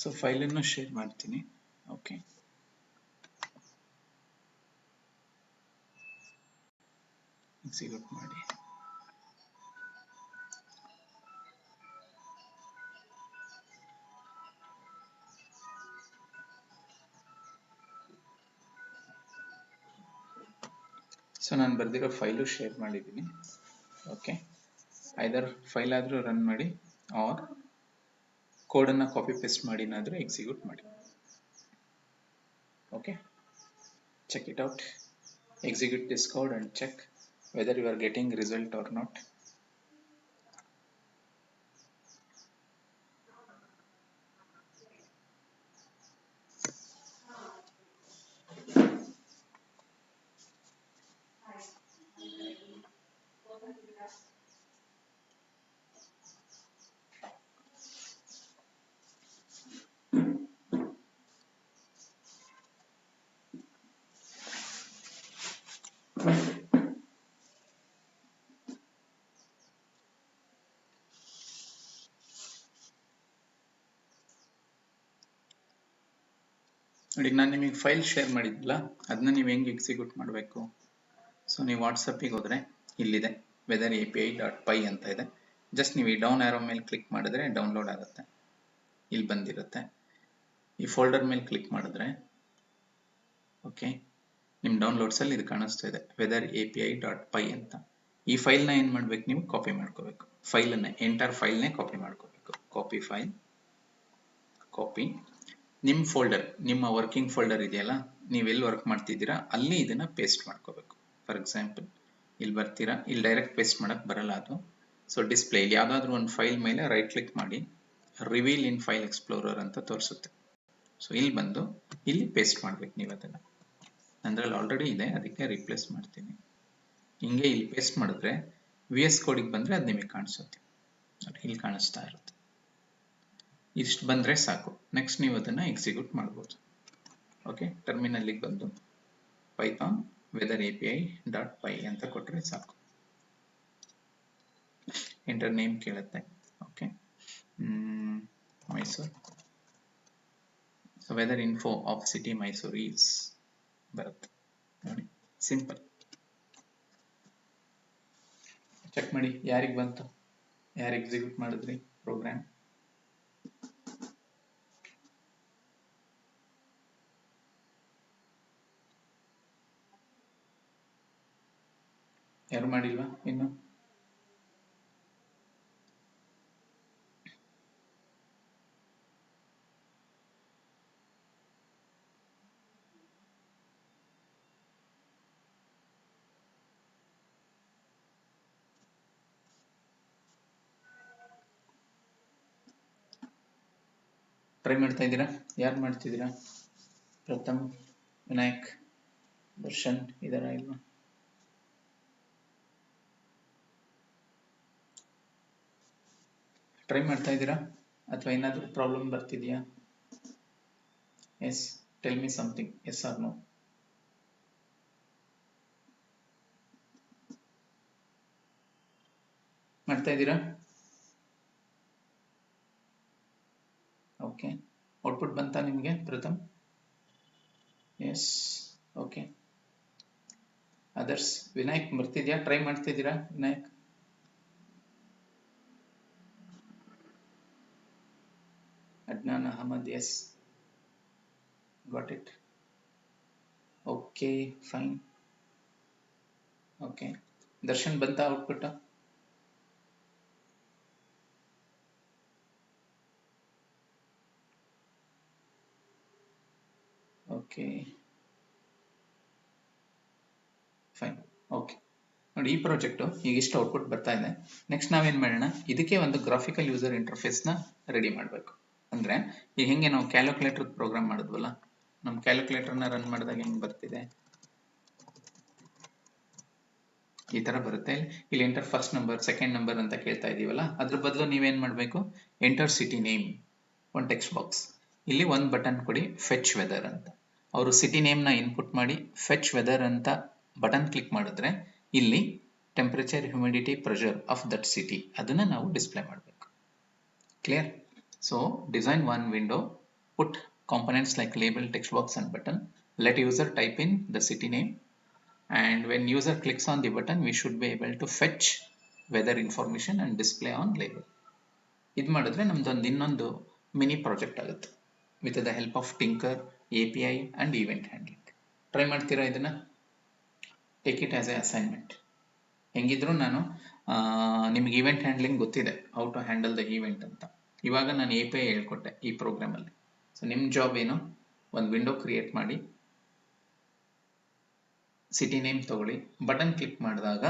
ಸೊ ಫೈಲನ್ನು ಶೇರ್ ಮಾಡ್ತೀನಿ. ಓಕೆ, ಎಕ್ಸಿಕ್ಯೂಟ್ ಮಾಡಿ. ಸೊ ನಾನು ಬರೆದಿರೋ ಫೈಲು ಶೇರ್ ಮಾಡಿದ್ದೀನಿ. ಓಕೆ, ಐದರ್ ಫೈಲ್ ಆದರೂ ರನ್ ಮಾಡಿ ಆರ್ ಕೋಡನ್ನು ಕಾಪಿ ಪೇಸ್ಟ್ ಮಾಡಿನಾದರೂ ಎಕ್ಸಿಕ್ಯೂಟ್ ಮಾಡಿ. Okay, check it out, execute this code and check whether you are getting result or not. ನೋಡಿ, ನಾನು ನಿಮಗೆ ಫೈಲ್ ಶೇರ್ ಮಾಡಿದ್ದಿಲ್ಲ, ಅದನ್ನ ನೀವು ಹೆಂಗೆ ಎಕ್ಸಿಕ್ಯೂಟ್ ಮಾಡಬೇಕು. ಸೊ ನೀವು ವಾಟ್ಸಪ್ಪಿಗೆ ಹೋದರೆ ಇಲ್ಲಿದೆ ವೆದರ್ API.py ಅಂತ ಇದೆ. ಜಸ್ಟ್ ನೀವು ಈ ಡೌನ್ ಆರೋ ಮೇಲೆ ಕ್ಲಿಕ್ ಮಾಡಿದ್ರೆ ಡೌನ್ಲೋಡ್ ಆಗುತ್ತೆ, ಇಲ್ಲಿ ಬಂದಿರುತ್ತೆ. ಈ ಫೋಲ್ಡರ್ ಮೇಲೆ ಕ್ಲಿಕ್ ಮಾಡಿದ್ರೆ ಓಕೆ, ನಿಮ್ಮ ಡೌನ್ಲೋಡ್ಸಲ್ಲಿ ಇದು ಕಾಣಿಸ್ತಾ ಇದೆ ವೆದರ್ API.py ಅಂತ. ಈ ಫೈಲ್ನ ಏನು ಮಾಡ್ಬೇಕು, ನೀವು ಕಾಪಿ ಮಾಡ್ಕೋಬೇಕು. ಫೈಲನ್ನೇ ಎಂಟರ್ ಫೈಲ್ನೇ ಕಾಪಿ ಮಾಡ್ಕೋಬೇಕು. Copy file, copy. ನಿಮ್ಮ ಫೋಲ್ಡರ್, ನಿಮ್ಮ ವರ್ಕಿಂಗ್ ಫೋಲ್ಡರ್ ಇದೆಯಲ್ಲ, ನೀವೆಲ್ಲಿ ವರ್ಕ್ ಮಾಡ್ತಿದ್ದೀರಾ ಅಲ್ಲಿ ಇದನ್ನ ಪೇಸ್ಟ್ ಮಾಡ್ಕೋಬೇಕು. ಫಾರ್ ಎಕ್ಸಾಂಪಲ್ ಇಲ್ಲಿ ಬರ್ತೀರಾ, ಇಲ್ಲಿ ಡೈರೆಕ್ಟ್ ಪೇಸ್ಟ್ ಮಾಡಕ್ಕೆ ಬರಲ್ಲ ಅದು. ಸೊ ಡಿಸ್ಪ್ಲೇ ಇಲ್ಲಿ ಯಾವುದಾದ್ರೂ ಒಂದು ಫೈಲ್ ಮೇಲೆ ರೈಟ್ ಕ್ಲಿಕ್ ಮಾಡಿ ರಿವೀಲ್ ಇನ್ ಫೈಲ್ ಎಕ್ಸ್ಪ್ಲೋರರ್ ಅಂತ ತೋರಿಸುತ್ತೆ. ಸೊ ಇಲ್ಲಿ ಬಂದು ಇಲ್ಲಿ ಪೇಸ್ಟ್ ಮಾಡ್ಬೇಕು ನೀವು ಅದನ್ನು. ಅದರಲ್ಲಿ ಆಲ್ರೆಡಿ ಇದೆ, ಅದಕ್ಕೆ ರಿಪ್ಲೇಸ್ ಮಾಡ್ತೀನಿ. ಹಿಂಗೆ ಇಲ್ಲಿ ಪೇಸ್ಟ್ ಮಾಡಿದ್ರೆ VS ಕೋಡಿಗೆ ಬಂದರೆ ಅದು ನಿಮಗೆ ಕಾಣಿಸುತ್ತೆ. ಇಲ್ಲಿ ಕಾಣಿಸ್ತಾ ಇರುತ್ತೆ. ಇಷ್ಟು ಬಂದರೆ ಸಾಕು. ನೆಕ್ಸ್ಟ್ ನೀವು ಅದನ್ನು ಎಕ್ಸಿಕ್ಯೂಟ್ ಮಾಡ್ಬೋದು. ಓಕೆ, ಟರ್ಮಿನಲ್ಲಿಗೆ ಬಂದು ಪೈಥಾನ್ ವೆದರ್ API.py ಅಂತ ಕೊಟ್ಟರೆ ಸಾಕು. ಎಂಟರ್ ನೇಮ್ ಕೇಳುತ್ತೆ. Okay, Mysuru. So weather info of city Mysuru is ಬರುತ್ತೆ. ನೋಡಿ, ಸಿಂಪಲ್. ಚೆಕ್ ಮಾಡಿ ಯಾರಿಗೆ ಬಂತು, ಯಾರು ಎಕ್ಸಿಕ್ಯೂಟ್ ಮಾಡಿದ್ರಿ ಪ್ರೋಗ್ರಾಮ್. ಯಾರು ಮಾಡಿಲ್ವಾ ಇನ್ನು? ಟ್ರೈ ಮಾಡ್ತಾ ಇದ್ದೀರಾ? ಯಾರು ಮಾಡ್ತಿದ್ದೀರಾ? ಪ್ರಥಮ್, ವಿನಾಯಕ್, ದರ್ಶನ್ ಇದಾರ ಇಲ್ವಾ? ಟ್ರೈ ಮಾಡ್ತಾ ಇದ್ದೀರಾ ಅಥವಾ ಏನಾದರೂ ಪ್ರಾಬ್ಲಮ್ ಬರ್ತಿದೆಯಾ? Yes, tell me something, yes or no. ಮಾಡ್ತಾ ಇದ್ದೀರಾ? ಓಕೆ, ಔಟ್ಪುಟ್ ಬಂತಾ ನಿಮಗೆ Pratham? Yes, okay. Others, Vinayak ಬರ್ತಿದ್ಯಾ? ಟ್ರೈ ಮಾಡ್ತಿದ್ದೀರಾ Vinayak? Adnan Ahmad, yes, got it. Okay, fine. Okay, Darshan banta output. Okay, fine. Okay, ನೋಡಿ, ಈ ಪ್ರಾಜೆಕ್ಟು ಈಗ ಇಷ್ಟು ಔಟ್ಪುಟ್ ಬರ್ತಾ ಇದೆ. ನೆಕ್ಸ್ಟ್ ನಾವೇನು ಮಾಡೋಣ, ಇದಕ್ಕೆ ಒಂದು ಗ್ರಾಫಿಕಲ್ ಯೂಸರ್ ಇಂಟರ್ಫೇಸ್ನ ರೆಡಿ ಮಾಡಬೇಕು. ಅಂದರೆ ಈಗ ಹೆಂಗೆ ನಾವು ಕ್ಯಾಲ್ಕುಲೇಟರ್ ಪ್ರೋಗ್ರಾಮ್ ಮಾಡಿದ್ವಲ್ಲ, ನಮ್ಮ ಕ್ಯಾಲ್ಕುಲೇಟರ್ನ ರನ್ ಮಾಡಿದಾಗ ಹೆಂಗೆ ಬರ್ತಿದೆ, ಈ ಥರ ಬರುತ್ತೆ. ಇಲ್ಲಿ enter first number, second number ಅಂತ ಕೇಳ್ತಾ ಇದೀವಲ್ಲ, ಅದ್ರ ಬದಲು ನೀವೇನು ಮಾಡಬೇಕು, ಎಂಟರ್ ಸಿಟಿ ನೇಮ್, ಒಂದು ಟೆಕ್ಸ್ಟ್ ಬಾಕ್ಸ್. ಇಲ್ಲಿ ಒಂದು ಬಟನ್ ಕೊಡಿ, ಫೆಚ್ ವೆದರ್ ಅಂತ. ಅವರು ಸಿಟಿ ನೇಮ್ನ ಇನ್ಪುಟ್ ಮಾಡಿ ಫೆಚ್ ವೆದರ್ ಅಂತ ಬಟನ್ ಕ್ಲಿಕ್ ಮಾಡಿದ್ರೆ ಇಲ್ಲಿ temperature, humidity, pressure of that city ಅದನ್ನು ನಾವು ಡಿಸ್ಪ್ಲೇ ಮಾಡಬೇಕು. Clear? So design one window put components like label, text box and button. Let user type in the city name, and when user clicks on the button we should be able to fetch weather information and display on label. ಇದು ಮಾಡಿದ್ರೆ ನಮ್ದೊಂದು ಇನ್ನೊಂದು mini project ಆಗುತ್ತೆ with the help of Tkinter, API and event handling. Try ಮಾಡ್ತೀರಾ ಇದನ್ನ? Take it as a assignment. ಹೆಂಗಿದ್ರು ನಾನು ನಿಮ್ಗೆ ಈವೆಂಟ್ ಹ್ಯಾಂಡ್ಲಿಂಗ್ ಗೊತ್ತಿದೆ, how to handle the event ಅಂತ. ಇವಾಗ ನಾನು API ಹೇಳ್ಕೊಟ್ಟೆ ಈ ಪ್ರೋಗ್ರಾಮಲ್ಲಿ. ಸೊ ನಿಮ್ಮ ಜಾಬ್ ಏನು, ಒಂದು ವಿಂಡೋ ಕ್ರಿಯೇಟ್ ಮಾಡಿ, ಸಿಟಿ ನೇಮ್ ತಗೊಳ್ಳಿ, ಬಟನ್ ಕ್ಲಿಕ್ ಮಾಡಿದಾಗ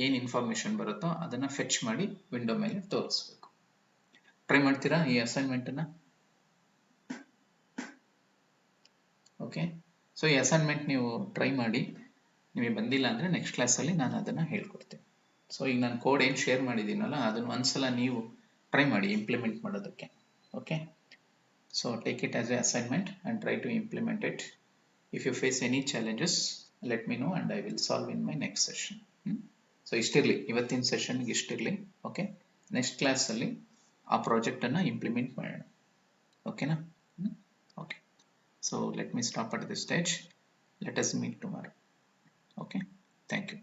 ಏನು ಇನ್ಫಾರ್ಮೇಶನ್ ಬರುತ್ತೋ ಅದನ್ನು ಫೆಚ್ ಮಾಡಿ ವಿಂಡೋ ಮೇಲೆ ತೋರಿಸ್ಬೇಕು. ಟ್ರೈ ಮಾಡ್ತೀರಾ ಈ ಅಸೈನ್ಮೆಂಟನ್ನು? ಓಕೆ, ಸೊ ಈ ಅಸೈನ್ಮೆಂಟ್ ನೀವು ಟ್ರೈ ಮಾಡಿ. ನಿಮಗೆ ಬಂದಿಲ್ಲ ಅಂದರೆ ನೆಕ್ಸ್ಟ್ ಕ್ಲಾಸಲ್ಲಿ ನಾನು ಅದನ್ನು ಹೇಳ್ಕೊಡ್ತೀನಿ. ಸೊ ಈಗ ನಾನು ಕೋಡ್ ಏನು ಶೇರ್ ಮಾಡಿದ್ದೀನಲ್ಲ ಅದನ್ನು ಒಂದ್ಸಲ ನೀವು ಟ್ರೈ ಮಾಡಿ ಇಂಪ್ಲಿಮೆಂಟ್ ಮಾಡೋದಕ್ಕೆ. Okay, so take it as a assignment and try to implement it. If you face any challenges let me know and I will solve in my next session. So ಇಷ್ಟಿರಲಿ, ಇವತ್ತಿನ ಸೆಷನ್ಗೆ ಇಷ್ಟಿರಲಿ. Okay, next ಕ್ಲಾಸಲ್ಲಿ ಆ ಪ್ರಾಜೆಕ್ಟನ್ನು implement ಮಾಡೋಣ. ಓಕೆನಾ? Okay, so let me stop at this stage. Let us meet tomorrow. Okay, thank you.